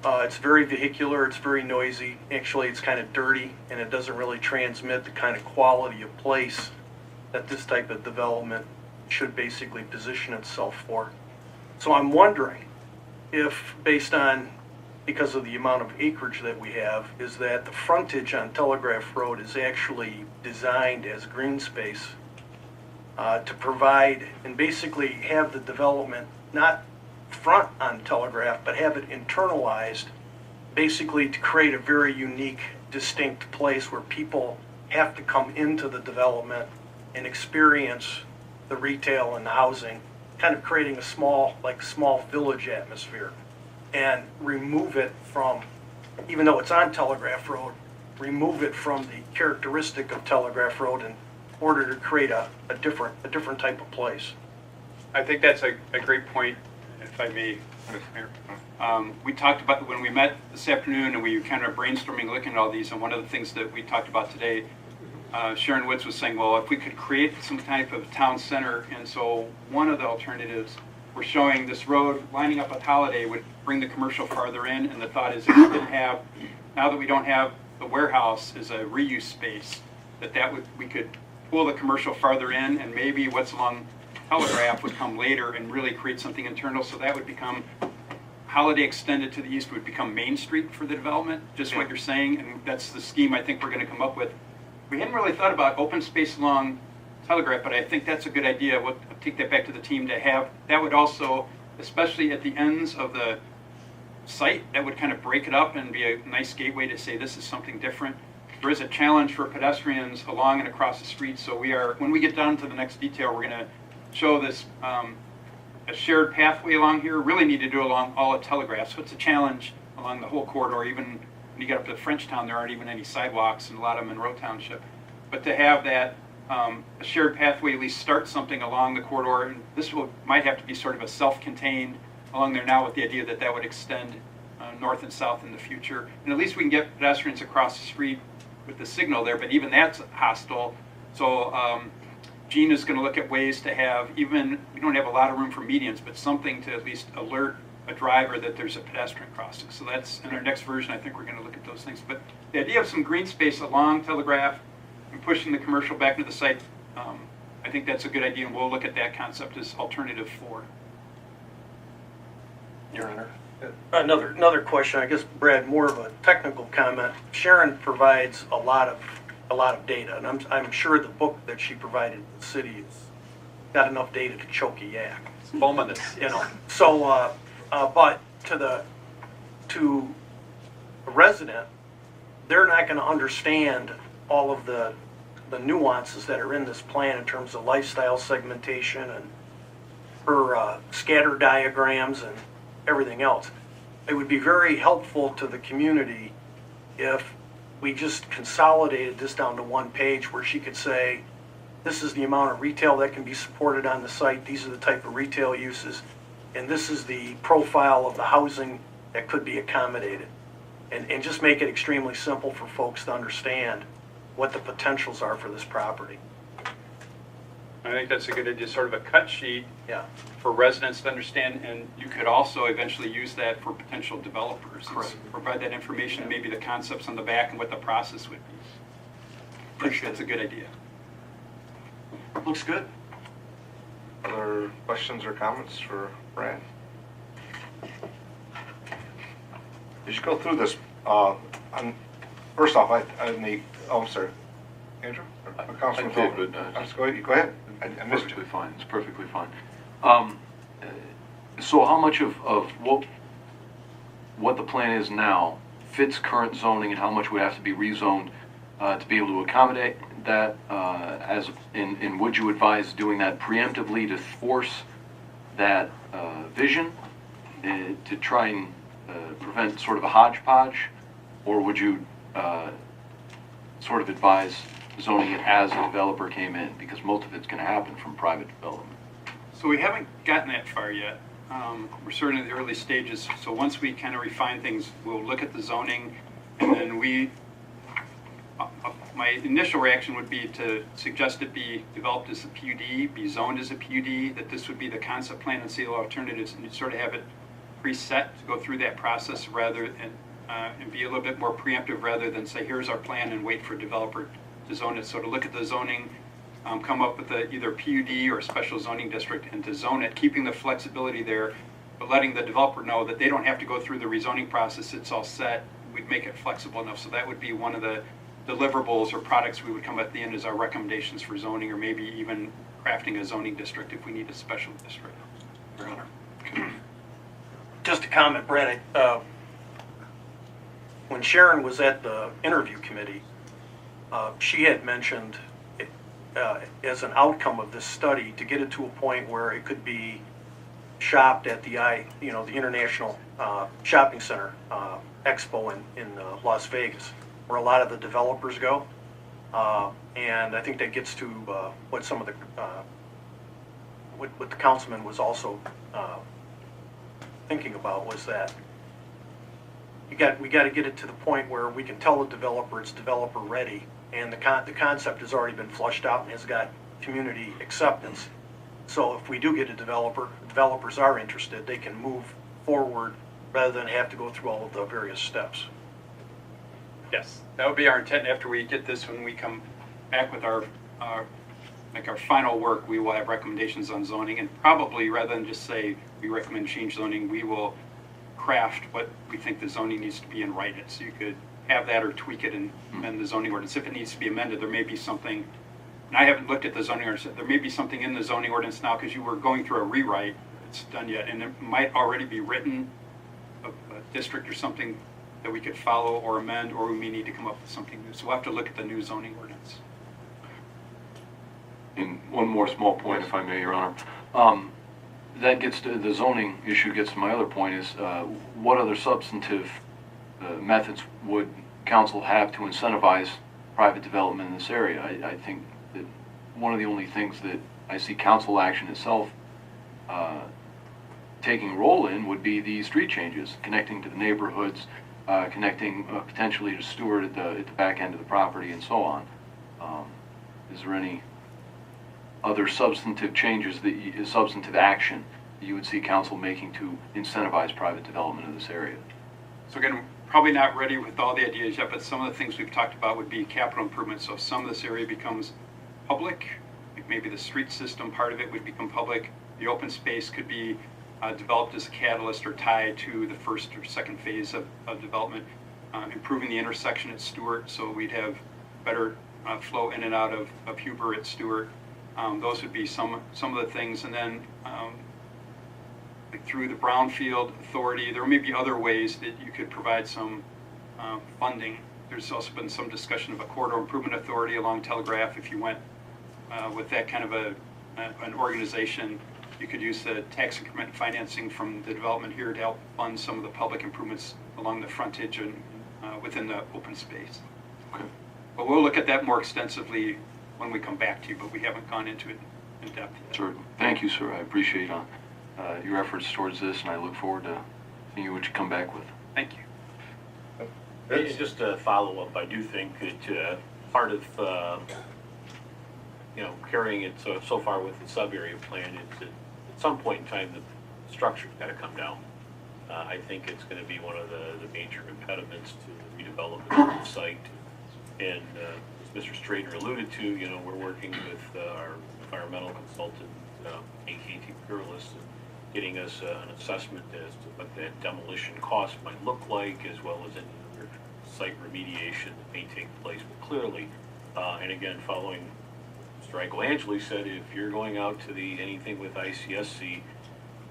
It's very vehicular, it's very noisy. Actually, it's kind of dirty, and it doesn't really transmit the kind of quality of place that this type of development should basically position itself for. So I'm wondering if, based on, because of the amount of acreage that we have, is that the frontage on Telegraph Road is actually designed as green space to provide and basically have the development not front on Telegraph, but have it internalized, basically to create a very unique, distinct place where people have to come into the development and experience the retail and the housing, kind of creating a small village atmosphere, and remove it from, even though it's on Telegraph Road, remove it from the characteristic of Telegraph Road in order to create a different type of place. I think that's a great point, if I may, Mayor. We talked about, when we met this afternoon and we kind of brainstorming, looking at all these, and one of the things that we talked about today, Sharon Woods was saying, well, if we could create some type of town center, and so one of the alternatives, we're showing this road lining up with Holiday would bring the commercial farther in, and the thought is if we didn't have, now that we don't have the warehouse as a reuse space, we could pull the commercial farther in, and maybe what's along Telegraph would come later and really create something internal, so that would become, Holiday extended to the east would become Main Street for the development, just what you're saying, and that's the scheme I think we're going to come up with. We hadn't really thought about open space along Telegraph, but I think that's a good idea. We'll take that back to the team to have, that would also, especially at the ends of the site, that would kind of break it up and be a nice gateway to say this is something different. There is a challenge for pedestrians along and across the street, so we are, when we get down to the next detail, we're going to show this a shared pathway along here. Really need to do along all of Telegraph, so it's a challenge along the whole corridor. Even when you get up to Frenchtown, there aren't even any sidewalks in a lot of Monroe Township. But to have that a shared pathway, at least start something along the corridor, and this might have to be sort of a self-contained along there now, with the idea that that would extend north and south in the future. And at least we can get pedestrians across the street with the signal there, but even that's hostile. So Gene is going to look at ways to have, even, we don't have a lot of room for medians, but something to at least alert a driver that there's a pedestrian crossing. So that's, in our next version, I think we're going to look at those things. But the idea of some green space along Telegraph and pushing the commercial back into the site, I think that's a good idea, and we'll look at that concept as alternative 4. Your Honor. Another question, I guess, Brad, more of a technical comment. Sharon provides a lot of data, and I'm sure the book that she provided the city has got enough data to choke a yak. It's voluminous. You know, so but to a resident, they're not going to understand all of the nuances that are in this plan in terms of lifestyle segmentation and her scatter diagrams and everything else. It would be very helpful to the community if we just consolidated this down to one page where she could say, this is the amount of retail that can be supported on the site, these are the type of retail uses, and this is the profile of the housing that could be accommodated. And just make it extremely simple for folks to understand what the potentials are for this property. I think that's a good idea, sort of a cut sheet for residents to understand, and you could also eventually use that for potential developers. Provide that information, maybe the concepts on the back and what the process would be. That's a good idea. Looks good. Other questions or comments for Brad? As you go through this, first off, I'm sorry, Andrew? Councilman Feldman. Go ahead. I missed you. Perfectly fine. It's perfectly fine. So how much of what the plan is now fits current zoning, and how much would have to be rezoned to be able to accommodate that? And would you advise doing that preemptively to force that vision to try and prevent sort of a hodgepodge, or would you sort of advise zoning it as the developer came in, because most of it's going to happen from private development? So we haven't gotten that far yet. We're sort of in the early stages. So once we kind of refine things, we'll look at the zoning, and then my initial reaction would be to suggest it be developed as a PUD, be zoned as a PUD, that this would be the concept plan and see the alternatives, and you'd sort of have it preset to go through that process rather and be a little bit more preemptive rather than say, here's our plan and wait for a developer to zone it. So to look at the zoning, come up with either PUD or a special zoning district and to zone it, keeping the flexibility there, but letting the developer know that they don't have to go through the rezoning process, it's all set. We'd make it flexible enough. So that would be one of the deliverables or products we would come at the end as our recommendations for zoning, or maybe even crafting a zoning district if we need a special district. Your Honor. Just a comment, Brad. When Sharon was at the interview committee, she had mentioned as an outcome of this study to get it to a point where it could be shopped at the International Shopping Center Expo in Las Vegas, where a lot of the developers go. And I think that gets to what some of the what the councilman was also thinking about, was that we got to get it to the point where we can tell the developer it's developer ready, and the concept has already been flushed out and has got community acceptance. So if we do get a developers are interested, they can move forward rather than have to go through all of the various steps. Yes, that would be our intent. After we get this, when we come back with our final work, we will have recommendations on zoning, and probably rather than just say we recommend change zoning, we will craft what we think the zoning needs to be and write it. So you could have that or tweak it and amend the zoning ordinance. If it needs to be amended, there may be something, and I haven't looked at the zoning ordinance, there may be something in the zoning ordinance now because you were going through a rewrite, it's done yet, and it might already be written, a district or something that we could follow or amend, or we may need to come up with something new. So we'll have to look at the new zoning ordinance. And one more small point, if I may, Your Honor. That gets to the zoning issue, gets to my other point is, what other substantive methods would council have to incentivize private development in this area? I think that one of the only things that I see council action itself taking role in would be the street changes, connecting to the neighborhoods, connecting potentially to Stewart at the back end of the property and so on. Is there any other substantive changes, substantive action that you would see council making to incentivize private development in this area? So again, probably not ready with all the ideas yet, but some of the things we've talked about would be capital improvements. So if some of this area becomes public, like maybe the street system part of it would become public, the open space could be developed as a catalyst or tied to the first or second phase of development, improving the intersection at Stewart so we'd have better flow in and out of Huber at Stewart. Those would be some of the things. And then like through the Brownfield Authority, there may be other ways that you could provide some funding. There's also been some discussion of a corridor improvement authority along Telegraph. If you went with that kind of an organization, you could use the tax increment financing from the development here to help fund some of the public improvements along the frontage and within the open space. Okay. But we'll look at that more extensively when we come back to you, but we haven't gone into it in depth yet. Sure. Thank you, sir. I appreciate your efforts towards this, and I look forward to seeing what you come back with. Thank you. And just to follow up, I do think that part of carrying it so far with the sub-area plan is that at some point in time the structure's got to come down. I think it's going to be one of the major impediments to the redevelopment of the site. And as Mr. Strader alluded to, we're working with our environmental consultant, AKT Peerless, and getting us an assessment as to what that demolition cost might look like, as well as any other site remediation that may take place. But clearly, and again, following Mr. Angeli said, if you're going out to anything with ICSC,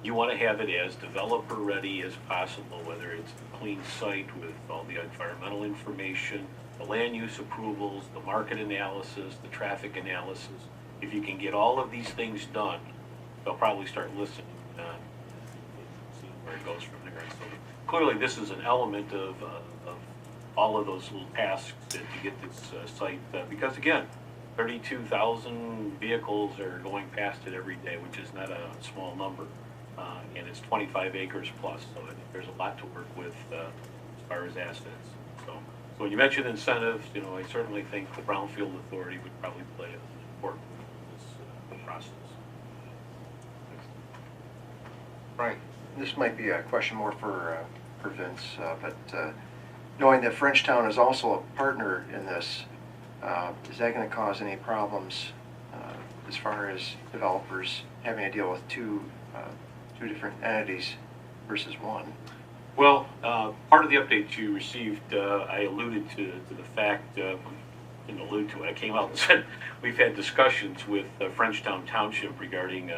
you want to have it as developer ready as possible, whether it's a clean site with all the environmental information, the land use approvals, the market analysis, the traffic analysis. If you can get all of these things done, they'll probably start listening and see where it goes from there. So clearly this is an element of all of those little tasks to get this site, because again, 32,000 vehicles are going past it every day, which is not a small number. And it's 25 acres plus, so I think there's a lot to work with as far as assets. So when you mention incentives, I certainly think the Brownfield Authority would probably play an important role in this process. Right. this might be a question more for Vince, but knowing that Frenchtown is also a partner in this, is that going to cause any problems as far as developers having to deal with two different entities versus one? Well, part of the update you received, I alluded to the fact, didn't allude to it, I came out and said, we've had discussions with Frenchtown Township regarding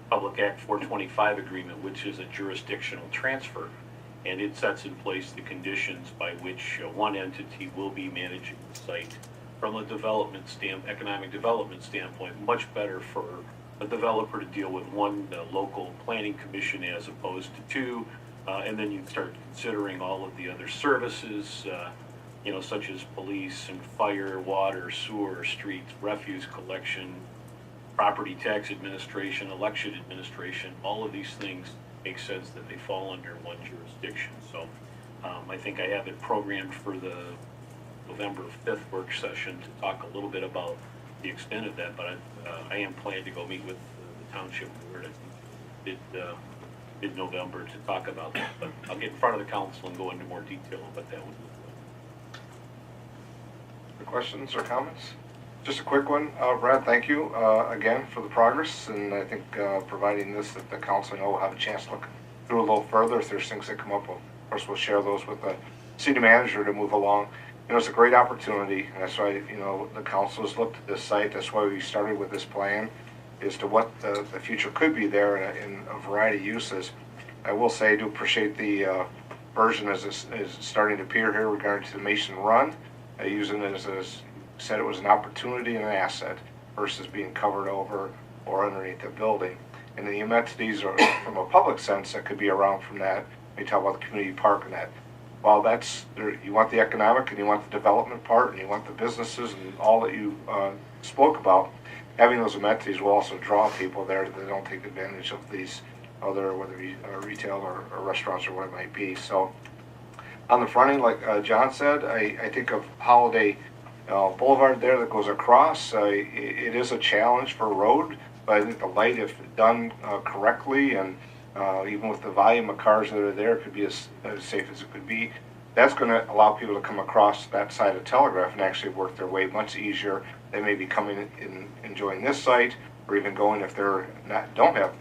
Public Act 425 agreement, which is a jurisdictional transfer. And it sets in place the conditions by which one entity will be managing the site. From a economic development standpoint, much better for a developer to deal with one local planning commission as opposed to two. And then you start considering all of the other services, such as police and fire, water, sewer, streets, refuse collection, property tax administration, election administration. All of these things make sense that they fall under one jurisdiction. So I think I have it programmed for the November 5th work session to talk a little bit about the extent of that, but I am planning to go meet with the township board mid-November to talk about that. But I'll get in front of the council and go into more detail about that one. Questions or comments? Just a quick one. Brad, thank you again for the progress, and I think providing this that the council will have a chance to look through a little further. If there's things that come up, of course, we'll share those with the city manager to move along. It's a great opportunity, and that's why, the council has looked at this site. That's why we started with this plan, as to what the future could be there in a variety of uses. I will say I do appreciate the version as is starting to appear here regarding to the Mason Run, using it as said it was an opportunity and an asset versus being covered over or underneath the building. And the amenities are, from a public sense, that could be around from that. We talk about the community park and that. While that's, you want the economic and you want the development part and you want the businesses and all that you spoke about, having those amenities will also draw people there that don't take advantage of these other, whether it be retail or restaurants or what it might be. So on the fronting, like John said, I think of Holiday Boulevard there that goes across. It is a challenge for a road, but I think the light, if done correctly, and even with the volume of cars that are there, it could be as safe as it could be. That's going to allow people to come across that side of Telegraph and actually work their way much easier. They may be coming in, enjoying this site, or even going if they're don't have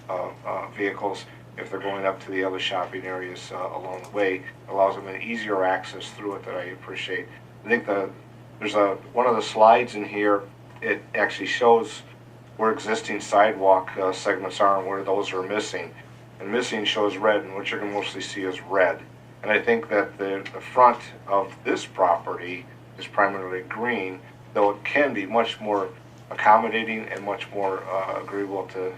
vehicles. If they're going up to the other shopping areas along the way, it allows them an easier access through it that I appreciate. I think there's one of the slides in here. It actually shows where existing sidewalk segments are and where those are missing. And missing shows red, and what you're going to mostly see is red. And I think that the front of this property is primarily green, though it can be much more accommodating and much more agreeable to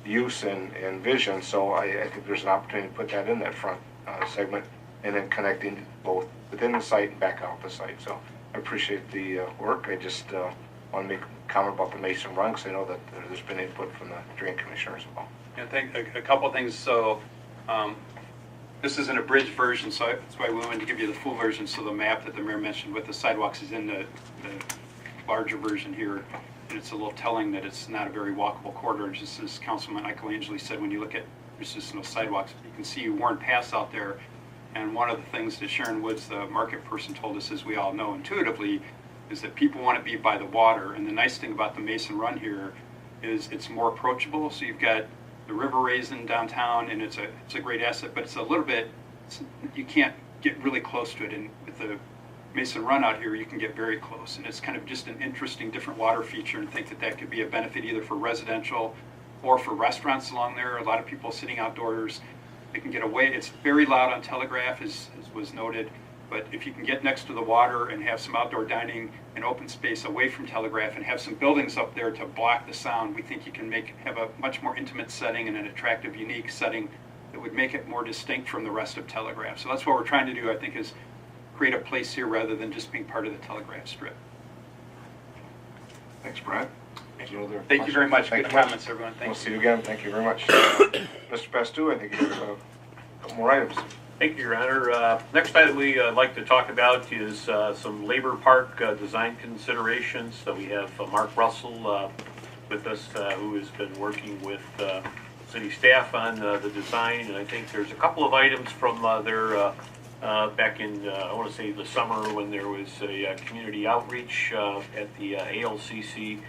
use and vision. So I think there's an opportunity to put that in that front segment and then connecting both within the site and back out the site. So I appreciate the work. I just want to make a comment about the Mason Run, because I know that there's been input from the Drain Commissioner as well. I think a couple of things. So this is an abridged version, so that's why we wanted to give you the full version. So the map that the mayor mentioned with the sidewalks is in the larger version here. And it's a little telling that it's not a very walkable corridor. Just as Councilman Michelangeli said, when you look at, there's just no sidewalks. You can see worn paths out there. And one of the things that Sharon Woods, the market person, told us, as we all know intuitively, is that people want to be by the water. And the nice thing about the Mason Run here is it's more approachable. So you've got the river raisin downtown, and it's a great asset, but it's a little bit, you can't get really close to it. And with the Mason Run out here, you can get very close. And it's kind of just an interesting, different water feature, and think that that could be a benefit either for residential or for restaurants along there. A lot of people sitting outdoors, they can get away. It's very loud on Telegraph, as was noted, but if you can get next to the water and have some outdoor dining and open space away from Telegraph and have some buildings up there to block the sound, we think you can have a much more intimate setting and an attractive, unique setting that would make it more distinct from the rest of Telegraph. So that's what we're trying to do, I think, is create a place here rather than just being part of the Telegraph strip. Thanks, Brad. Thank you very much. Good comments, everyone. Thank you. We'll see you again. Thank you very much. Mr. Bastu, I think you have a couple more items. Thank you, Your Honor. Next item we like to talk about is some labor park design considerations. So we have Mark Russell with us, who has been working with city staff on the design, and I think there's a couple of items from their back in, I want to say the summer when there was a community outreach at the ALCC,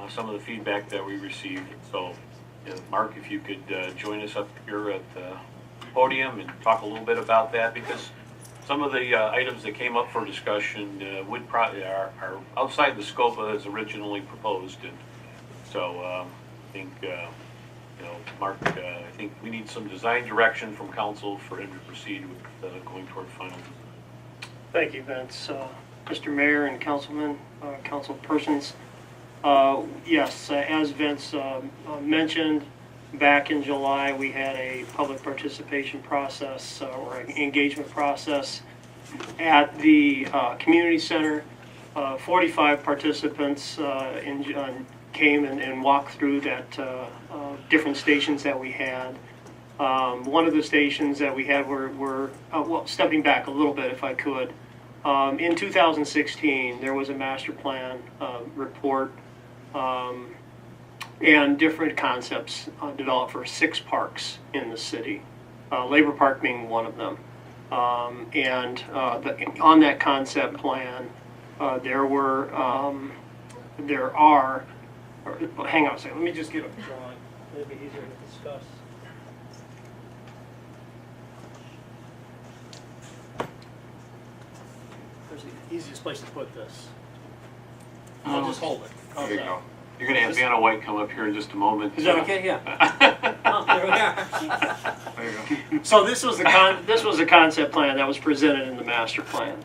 some of the feedback that we received. So, Mark, if you could join us up here at the podium and talk a little bit about that, because some of the items that came up for discussion would probably are outside the scope as originally proposed, and so I think Mark, I think we need some design direction from council for him to proceed with going toward final design. Thank you, Vince. Mr. Mayor and councilmen, council persons. Yes, as Vince mentioned, back in July, we had a public participation process or an engagement process at the community center. 45 participants came and walked through that different stations that we had. One of the stations that we had were well, stepping back a little bit if I could. In 2016, there was a master plan report and different concepts developed for 6 parks in the city, Labor Park being one of them. On that concept plan, there are, hang on a second, let me just get a drawing, it'll be easier to discuss. There's the easiest place to put this. I'll just hold it. There you go. You're going to have Vanna White come up here in just a moment. Is that okay? Yeah. Oh, there we are. There you go. So this was the concept plan that was presented in the master plan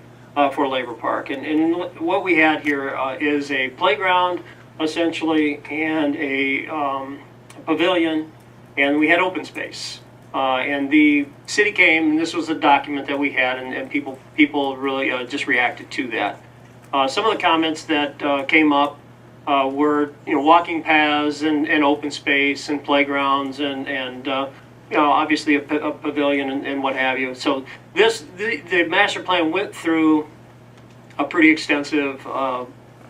for Labor Park, and what we had here is a playground essentially and a pavilion, and we had open space. And the city came, and this was a document that we had, and people really just reacted to that. Some of the comments that came up were walking paths and open space and playgrounds and obviously a pavilion and what have you. So the master plan went through a pretty extensive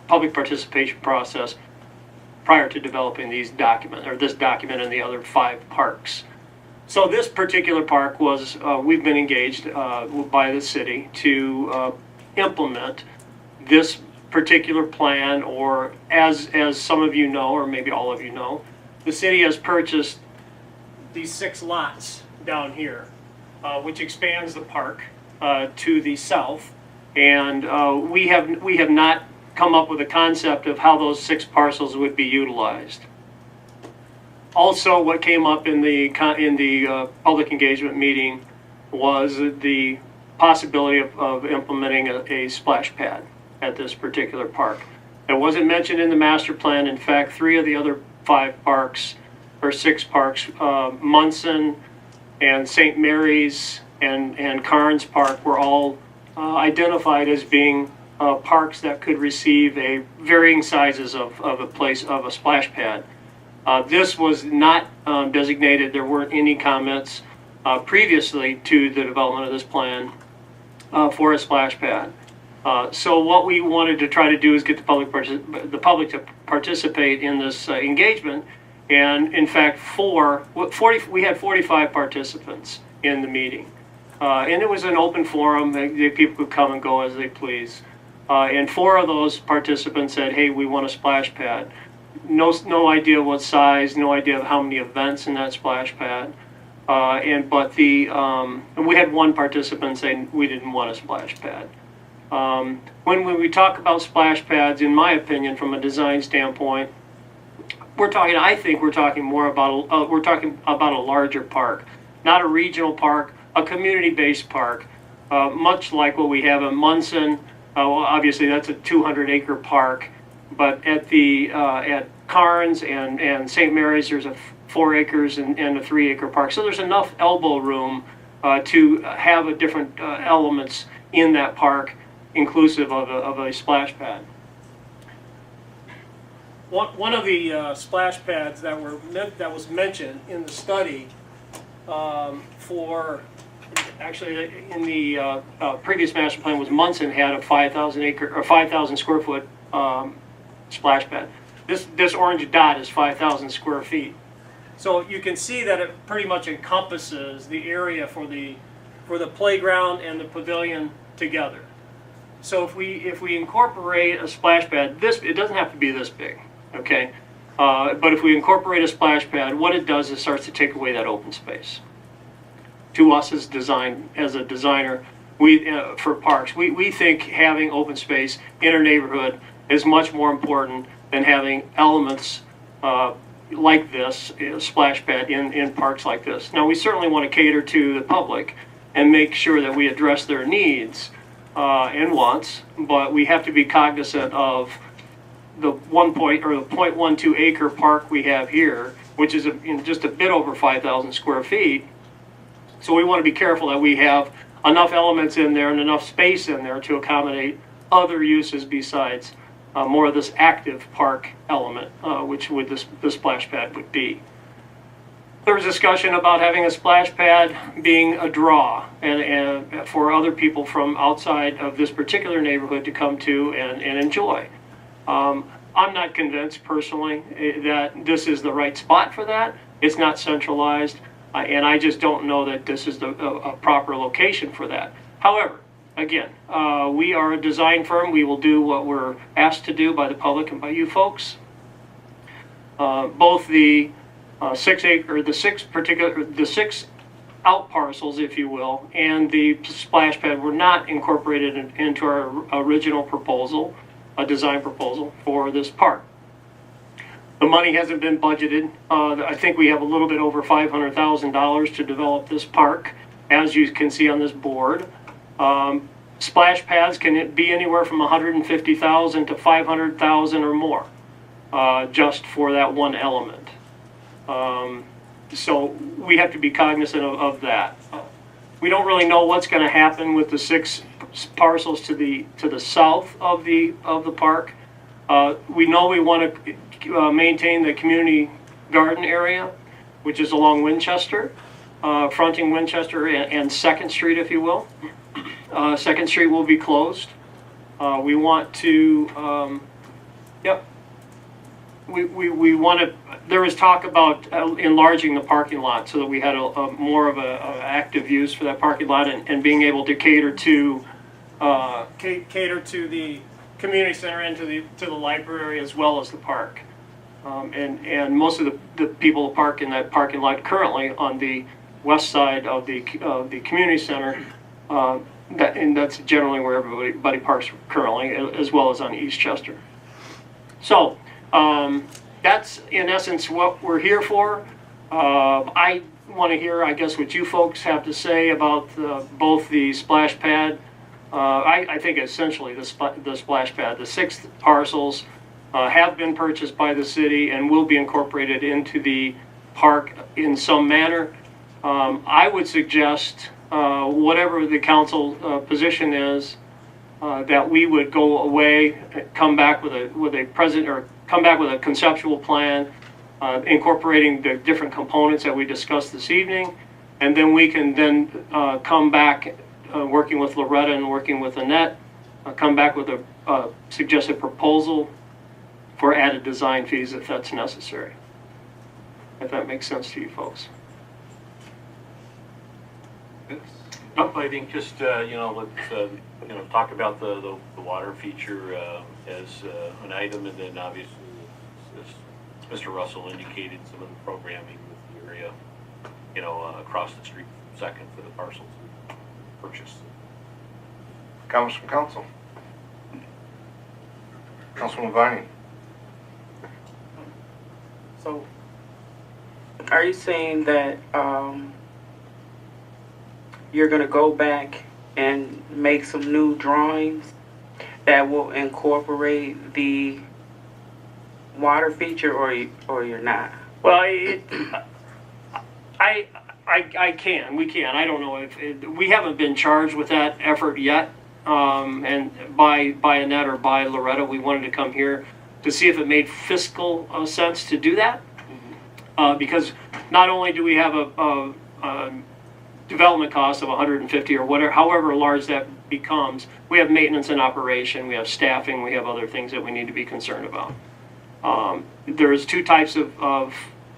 public participation process prior to developing this document and the other 5 parks. So this particular park was we've been engaged by the city to implement this particular plan, or as some of you know, or maybe all of you know, the city has purchased these 6 lots down here, which expands the park to the south, and we have not come up with a concept of how those 6 parcels would be utilized. Also, what came up in the public engagement meeting was the possibility of implementing a splash pad at this particular park. It wasn't mentioned in the master plan. In fact, 3 of the other 5 parks, or 6 parks, Munson and St. Mary's and Carnes Park, were all identified as being parks that could receive a varying sizes of a splash pad. This was not designated. There weren't any comments previously to the development of this plan for a splash pad. So what we wanted to try to do is get the public to participate in this engagement, and in fact, we had 45 participants in the meeting, and it was an open forum. People could come and go as they please, and 4 of those participants said, "Hey, we want a splash pad." No idea what size, no idea of how many events in that splash pad, and we had 1 participant saying we didn't want a splash pad. When we talk about splash pads, in my opinion, from a design standpoint, I think we're talking more about a larger park, not a regional park, a community-based park, much like what we have in Munson. Well, obviously that's a 200-acre park, but at Carnes and St. Mary's, there's a 4 acres and a 3-acre park. So there's enough elbow room to have a different elements in that park, inclusive of a splash pad. One of the splash pads that was mentioned in the study in the previous master plan was Munson had a 5,000 square foot splash pad. This orange dot is 5,000 square feet. So you can see that it pretty much encompasses the area for the playground and the pavilion together. So if we incorporate a splash pad, it doesn't have to be this big, okay? But if we incorporate a splash pad, what it does is starts to take away that open space. To us as a designer, for parks, we think having open space in our neighborhood is much more important than having elements like this, splash pad in parks like this. Now, we certainly want to cater to the public and make sure that we address their needs and wants, but we have to be cognizant of the 0.12 acre park we have here, which is just a bit over 5,000 square feet. So we want to be careful that we have enough elements in there and enough space in there to accommodate other uses besides more of this active park element, which the splash pad would be. There was discussion about having a splash pad being a draw and for other people from outside of this particular neighborhood to come to and enjoy. I'm not convinced personally that this is the right spot for that. It's not centralized, and I just don't know that this is a proper location for that. However, again, we are a design firm. We will do what we're asked to do by the public and by you folks. Both the 6 out parcels, if you will, and the splash pad were not incorporated into our original proposal, a design proposal for this park. The money hasn't been budgeted. I think we have a little bit over $500,000 to develop this park, as you can see on this board. Splash pads can be anywhere from $150,000 to $500,000 or more, just for that one element. So we have to be cognizant of that. We don't really know what's going to happen with the 6 parcels to the south of the park. We know we want to maintain the community garden area, which is along Winchester, fronting Winchester and 2nd Street, if you will. 2nd Street will be closed. We want to, we want to, there was talk about enlarging the parking lot so that we had a more of a active use for that parking lot and being able to cater to the community center and to the library as well as the park. And most of the people park in that parking lot currently on the west side of the community center. And that's generally where everybody parks currently, as well as on East Chester. So that's in essence what we're here for. I want to hear, I guess, what you folks have to say about both the splash pad. I think essentially the splash pad, the 6 parcels have been purchased by the city and will be incorporated into the park in some manner. I would suggest, whatever the council position is, that we would go away, come back with a conceptual plan, incorporating the different components that we discussed this evening, and then we can then come back, working with Loretta and working with Annette, come back with a suggested proposal for added design fees if that's necessary. If that makes sense to you folks. I think just, let's, talk about the water feature as an item, and then obviously, as Mr. Russell indicated, some of the programming with the area, across the street, 2nd for the parcels purchased. Comments from council? Councilwoman Vining. So, are you saying that you're going to go back and make some new drawings that will incorporate the water feature, or you're not? Well, we can. I don't know if we haven't been charged with that effort yet. And by Annette or by Loretta, we wanted to come here to see if it made fiscal sense to do that. Because not only do we have a development cost of 150 or whatever, however large that becomes, we have maintenance and operation, we have staffing, we have other things that we need to be concerned about. There's 2 types of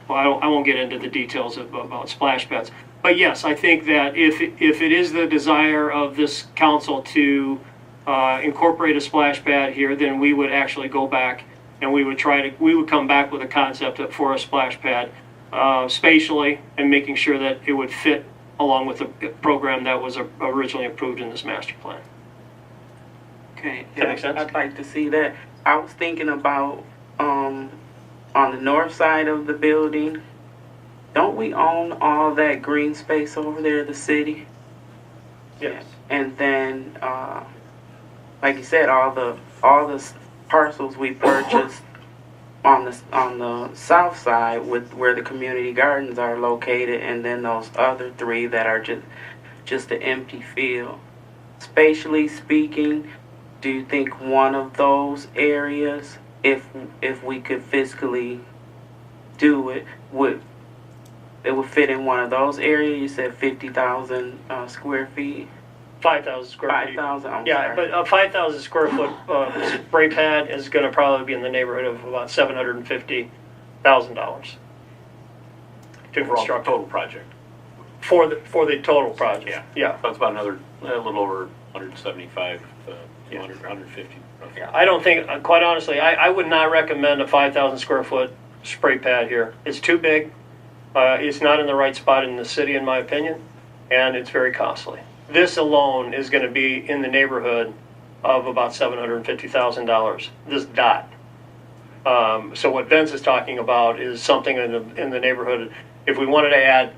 well, I won't get into the details about splash pads. But yes, I think that if it is the desire of this council to incorporate a splash pad here, then we would actually go back and we would come back with a concept for a splash pad spatially and making sure that it would fit along with the program that was originally approved in this master plan. Okay, Does that make sense? I'd like to see that. I was thinking about, on the north side of the building, don't we own all that green space over there, the city? Yes. And then, like you said, all the parcels we purchased on the south side with where the community gardens are located, and then those other three that are just an empty field. Spatially speaking, do you think one of those areas, if we could fiscally do it, would fit in one of those areas? You said 50,000 square feet. 5,000 square feet. 5,000. I'm Yeah, sorry. but a 5,000 square foot spray pad is going to probably be in the neighborhood of about $750,000 to Overall, construct total project. for the total project. Yeah. Yeah. So it's about another, a little over 175, 200, 150. roughly. Yeah, I don't think, quite honestly, I would not recommend a 5,000 square foot spray pad here. It's too big. It's not in the right spot in the city, in my opinion, and it's very costly. This alone is going to be in the neighborhood of about $750,000, this dot. So what Vince is talking about is something in the neighborhood, if we wanted to add,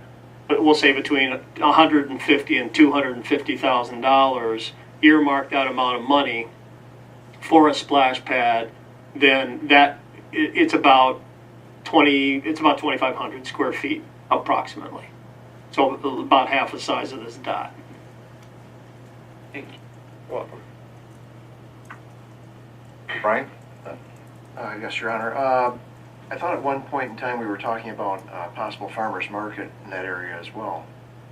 we'll say between $150,000 and $250,000, earmark that amount of money for a splash pad, then it's about 2,500 square feet approximately. So about half the size of this dot. Thank you. Welcome. Brian? Yes, Your Honor. I thought at one point in time we were talking about possible farmer's market in that area as well,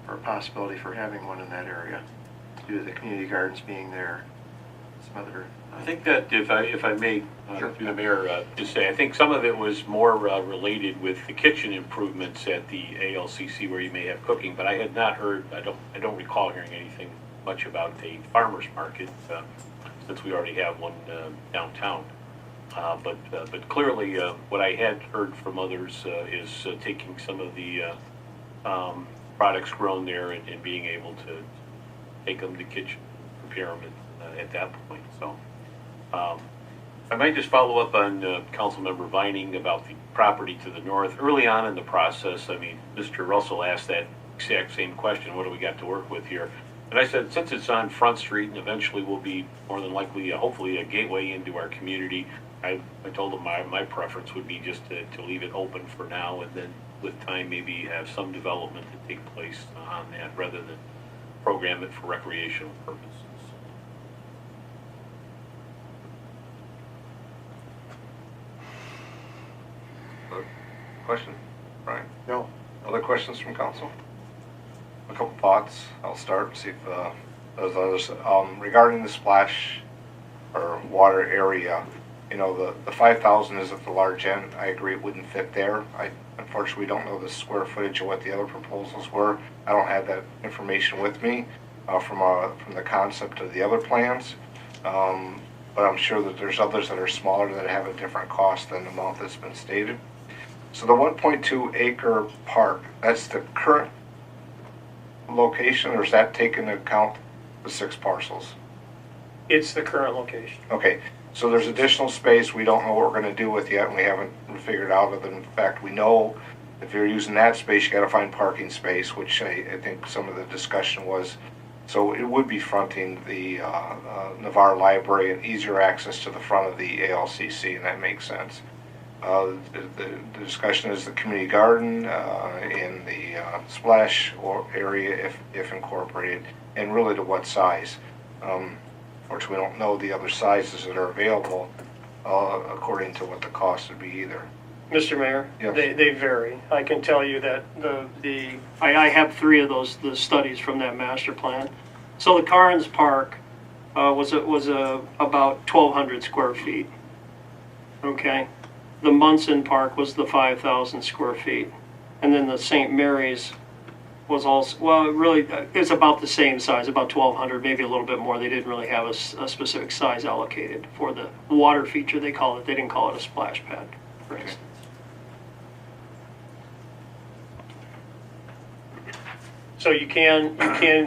or a possibility for having one in that area, due to the community gardens being there, some other... I think that if I may, Sure. through the mayor, just say, I think some of it was more related with the kitchen improvements at the ALCC where you may have cooking, but I had not heard, I don't recall hearing anything much about a farmer's market, since we already have one downtown. But clearly, what I had heard from others is taking some of the products grown there and being able to take them to kitchen, prepare them at that point. So I might just follow up on Councilmember Vining about the property to the north. Early on in the process, I mean, Mr. Russell asked that exact same question, what do we got to work with here? And I said, since it's on Front Street and eventually will be more than likely, hopefully, a gateway into our community, I told him my preference would be just to leave it open for now, and then with time maybe have some development to take place on that rather than program it for recreational purposes. Question? Brian? No. Other questions from council? A couple thoughts. I'll start, see if there's others. Regarding the splash or water area, you know, the 5,000 is at the large end. I agree it wouldn't fit there. Unfortunately, we don't know the square footage of what the other proposals were. I don't have that information with me from the concept of the other plans. But I'm sure that there's others that are smaller that have a different cost than the amount that's been stated. So the 1.2 acre park, that's the current location, or is that taking into account the 6 parcels? It's the current location. Okay, so there's additional space we don't know what we're going to do with yet, and we haven't figured out. Other than the fact we know if you're using that space, you got to find parking space, which I think some of the discussion was. So it would be fronting the Navarre Library and easier access to the front of the ALCC, and that makes sense. The discussion is the community garden in the splash area, if incorporated, and really to what size. Fortunately, we don't know the other sizes that are available according to what the cost would be either. Mr. Mayor, Yes. they vary. I can tell you that I have 3 of the studies from that master plan. So the Carnes Park was about 1,200 square feet. Okay, the Munson Park was the 5,000 square feet. And then the St. Mary's was also, well, it really, it's about the same size, about 1,200, maybe a little bit more. They didn't really have a specific size allocated for the water feature, they call it. They didn't call it a splash pad, for instance. So you can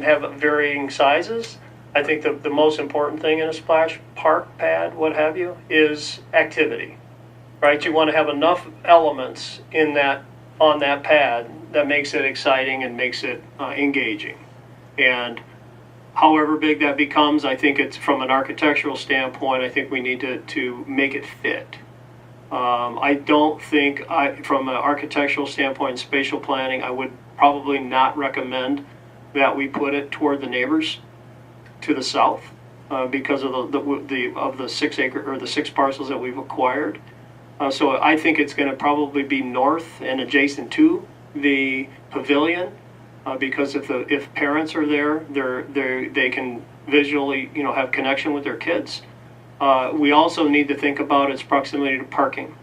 have varying sizes. I think the most important thing in a splash park pad, what have you, is activity, right? You want to have enough elements in that, on that pad that makes it exciting and makes it engaging. And however big that becomes, I think it's from an architectural standpoint, I think we need to make it fit. I don't think, from an architectural standpoint and spatial planning, I would probably not recommend that we put it toward the neighbors to the south because of the 6 acre or the 6 parcels that we've acquired. So I think it's going to probably be north and adjacent to the pavilion because if parents are there, they can visually have connection with their kids. We also need to think about its proximity to parking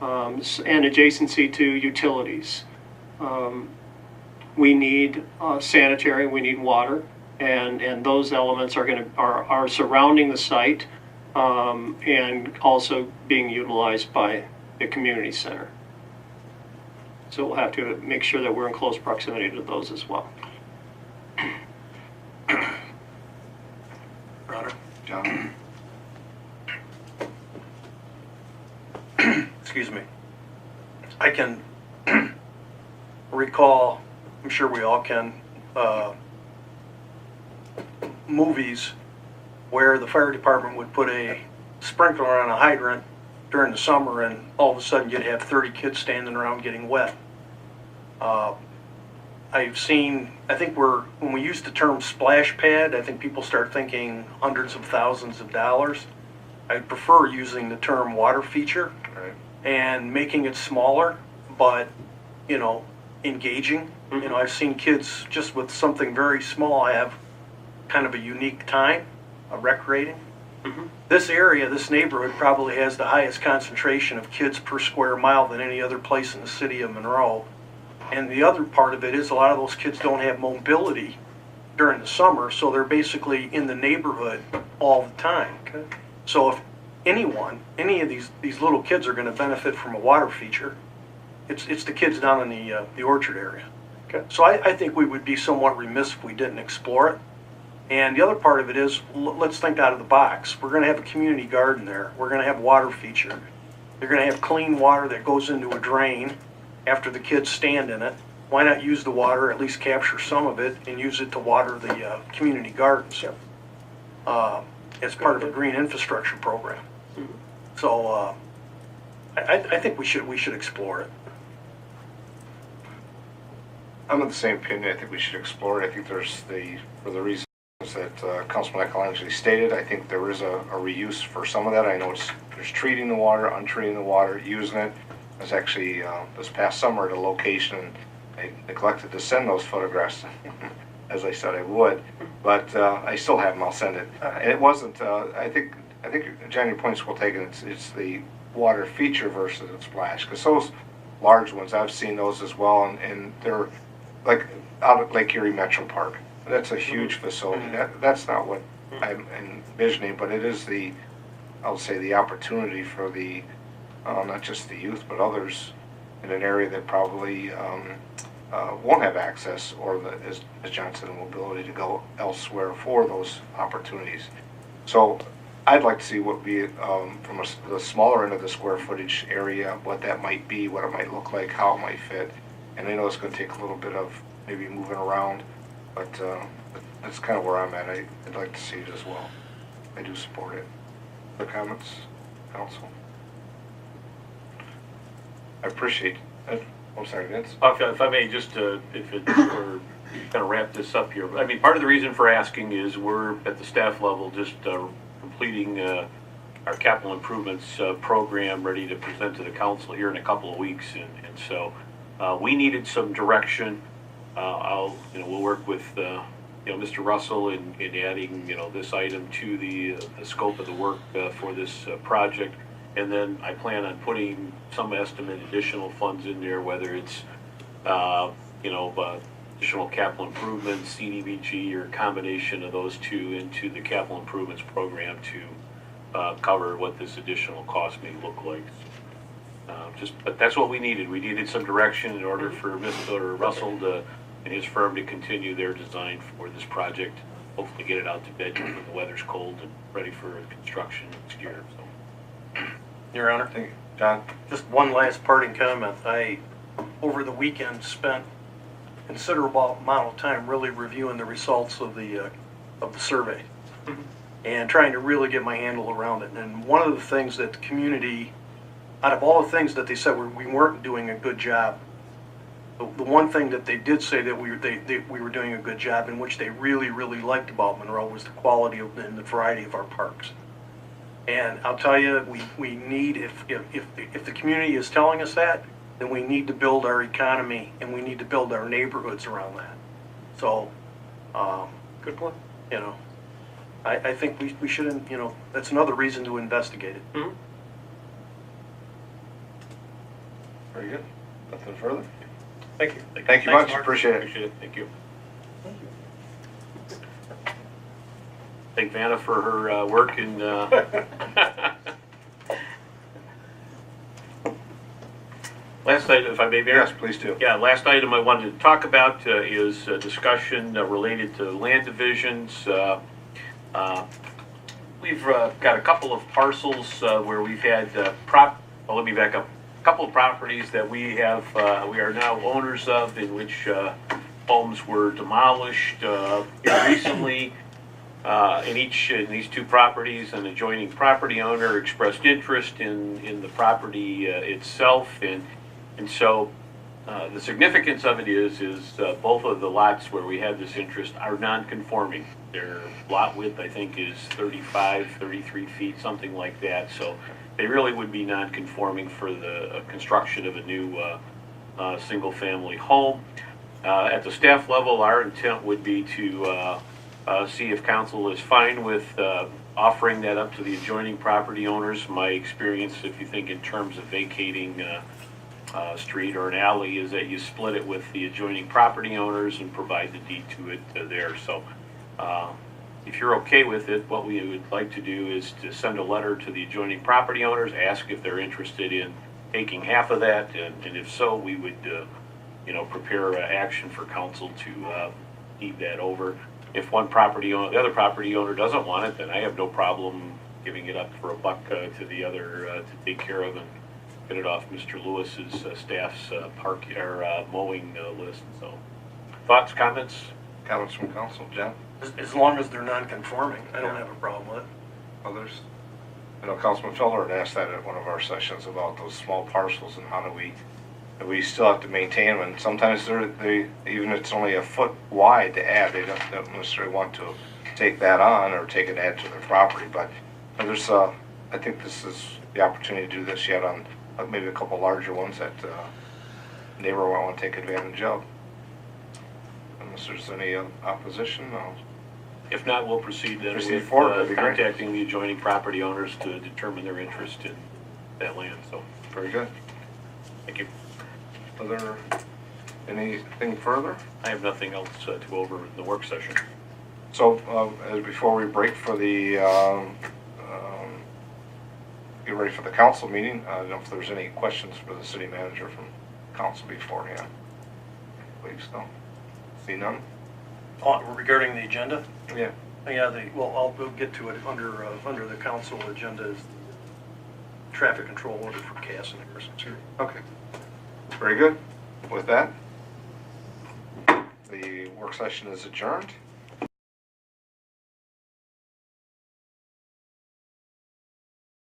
and adjacency to utilities. We need sanitary, we need water, and those elements are surrounding the site and also being utilized by the community center. So we'll have to make sure that we're in close proximity to those as well. Roger. John? Excuse me. I can recall, I'm sure we all can, movies where the fire department would put a sprinkler on a hydrant during the summer and all of a sudden you'd have 30 kids standing around getting wet. I've seen, I think when we use the term splash pad, I think people start thinking hundreds of thousands of dollars. I prefer using the term water feature and making it smaller, but, engaging. Mm-hmm. I've seen kids just with something very small have kind of a unique time recreating. Mm-hmm. This area, this neighborhood probably has the highest concentration of kids per square mile than any other place in the city of Monroe. And the other part of it is a lot of those kids don't have mobility during the summer, so they're basically in the neighborhood all the time. Okay. So if any of these little kids are going to benefit from a water feature, it's the kids down in the orchard area. Okay. So I think we would be somewhat remiss if we didn't explore it. And the other part of it is, let's think out of the box. We're going to have a community garden there. We're going to have water feature. They're going to have clean water that goes into a drain after the kids stand in it. Why not use the water, at least capture some of it, and use it to water the community gardens as part of a green infrastructure program. Mm-hmm. So I think we should explore it. I'm of the same opinion. I think we should explore it. I think for the reasons that Councilman Ecolangeli stated, I think there is a reuse for some of that. I know there's treating the water, untreating the water, using it. I was actually this past summer at a location, and I neglected to send those photographs, as I said I would, but I still have them. I'll send it. And it wasn't. I think John, your point's well taken. It's the water feature versus the splash, because those large ones, I've seen those as well, and they're like out at Lake Erie Metro Park. That's a huge facility. That's not what I'm envisioning, but it is I'll say the opportunity for the not just the youth, but others in an area that probably won't have access or, as John said, the mobility to go elsewhere for those opportunities. So I'd like to see what be from the smaller end of the square footage area, what that might be, what it might look like, how it might fit. And I know it's going to take a little bit of maybe moving around, but that's kind of where I'm at. I'd like to see it as well. I do support it. Other comments, council? I appreciate it. I'm sorry, Vince. If I may, just we're kind of wrap this up here. I mean, part of the reason for asking is we're at the staff level just completing our capital improvements program, ready to present to the council here in a couple of weeks, and so we needed some direction. We'll work with Mr. Russell in adding this item to the scope of the work for this project. And then I plan on putting some estimate additional funds in there, whether it's, additional capital improvements, CDBG, or a combination of those two into the capital improvements program to cover what this additional cost may look like. But that's what we needed. We needed some direction in order for Mr. Russell and his firm to continue their design for this project. Hopefully get it out to bed when the weather's cold and ready for construction next year. So, Your Honor, Thank you. John? just one last parting comment. I, over the weekend, spent considerable amount of time really reviewing the results of the survey and trying to really get my handle around it. And one of the things that the community, out of all the things that they said we weren't doing a good job, the one thing that they did say that we were doing a good job, in which they really, really liked about Monroe, was the quality of and the variety of our parks. And I'll tell you, we need, if the community is telling us that, then we need to build our economy and we need to build our neighborhoods around that. So, Good point. I think we shouldn't, that's another reason to investigate it. Mhm. Very good. Nothing further? Thank you. Thank you Thanks, much. Mark. Appreciate it. Appreciate it. Thank you. Thank Vanna for her work and last item, if I may, Mayor. Yes, please do. Yeah, last item I wanted to talk about is a discussion related to land divisions. We've got a couple of parcels where we've had let me back up. A couple of properties that we have, we are now owners of, in which homes were demolished recently. In these two properties, an adjoining property owner expressed interest in the property itself, and so the significance of it is both of the lots where we had this interest are non-conforming. Their lot width, I think, is 33 feet, something like that. So they really would be non-conforming for the construction of a new single-family home. At the staff level, our intent would be to see if council is fine with offering that up to the adjoining property owners. My experience, if you think in terms of vacating a street or an alley, is that you split it with the adjoining property owners and provide the deed to it there. So if you're okay with it, what we would like to do is to send a letter to the adjoining property owners, ask if they're interested in taking half of that, and if so, we would prepare action for council to deed that over. If the other property owner doesn't want it, then I have no problem giving it up for $1 to the other to take care of and get it off Mr. Lewis's staff's park or mowing list. So, thoughts, comments? Comments from council, John? As long as they're non-conforming, I don't have a problem with it. Others? I know Councilman Feller had asked that at one of our sessions about those small parcels and how do we still have to maintain them, and sometimes they even if it's only a foot wide to add, they don't necessarily want to take that on or take an add to their property. But there's I think this is the opportunity to do this yet on maybe a couple larger ones that neighbor will want to take advantage of. Unless there's any opposition, no. If not, we'll proceed then Proceed with forward, that'd be great. contacting the adjoining property owners to determine their interest in that land. So, Very good. thank you. Anything further? I have nothing else to go over in the work session. So, as before we break for the, get ready for the council meeting, I don't know if there's any questions for the city manager from council beforehand. Please, no. See none? Regarding the agenda? Yeah. Yeah, we'll get to it under the council agenda is traffic control order for Cass and Harrison Street. Okay. Very good. With that, the work session is adjourned.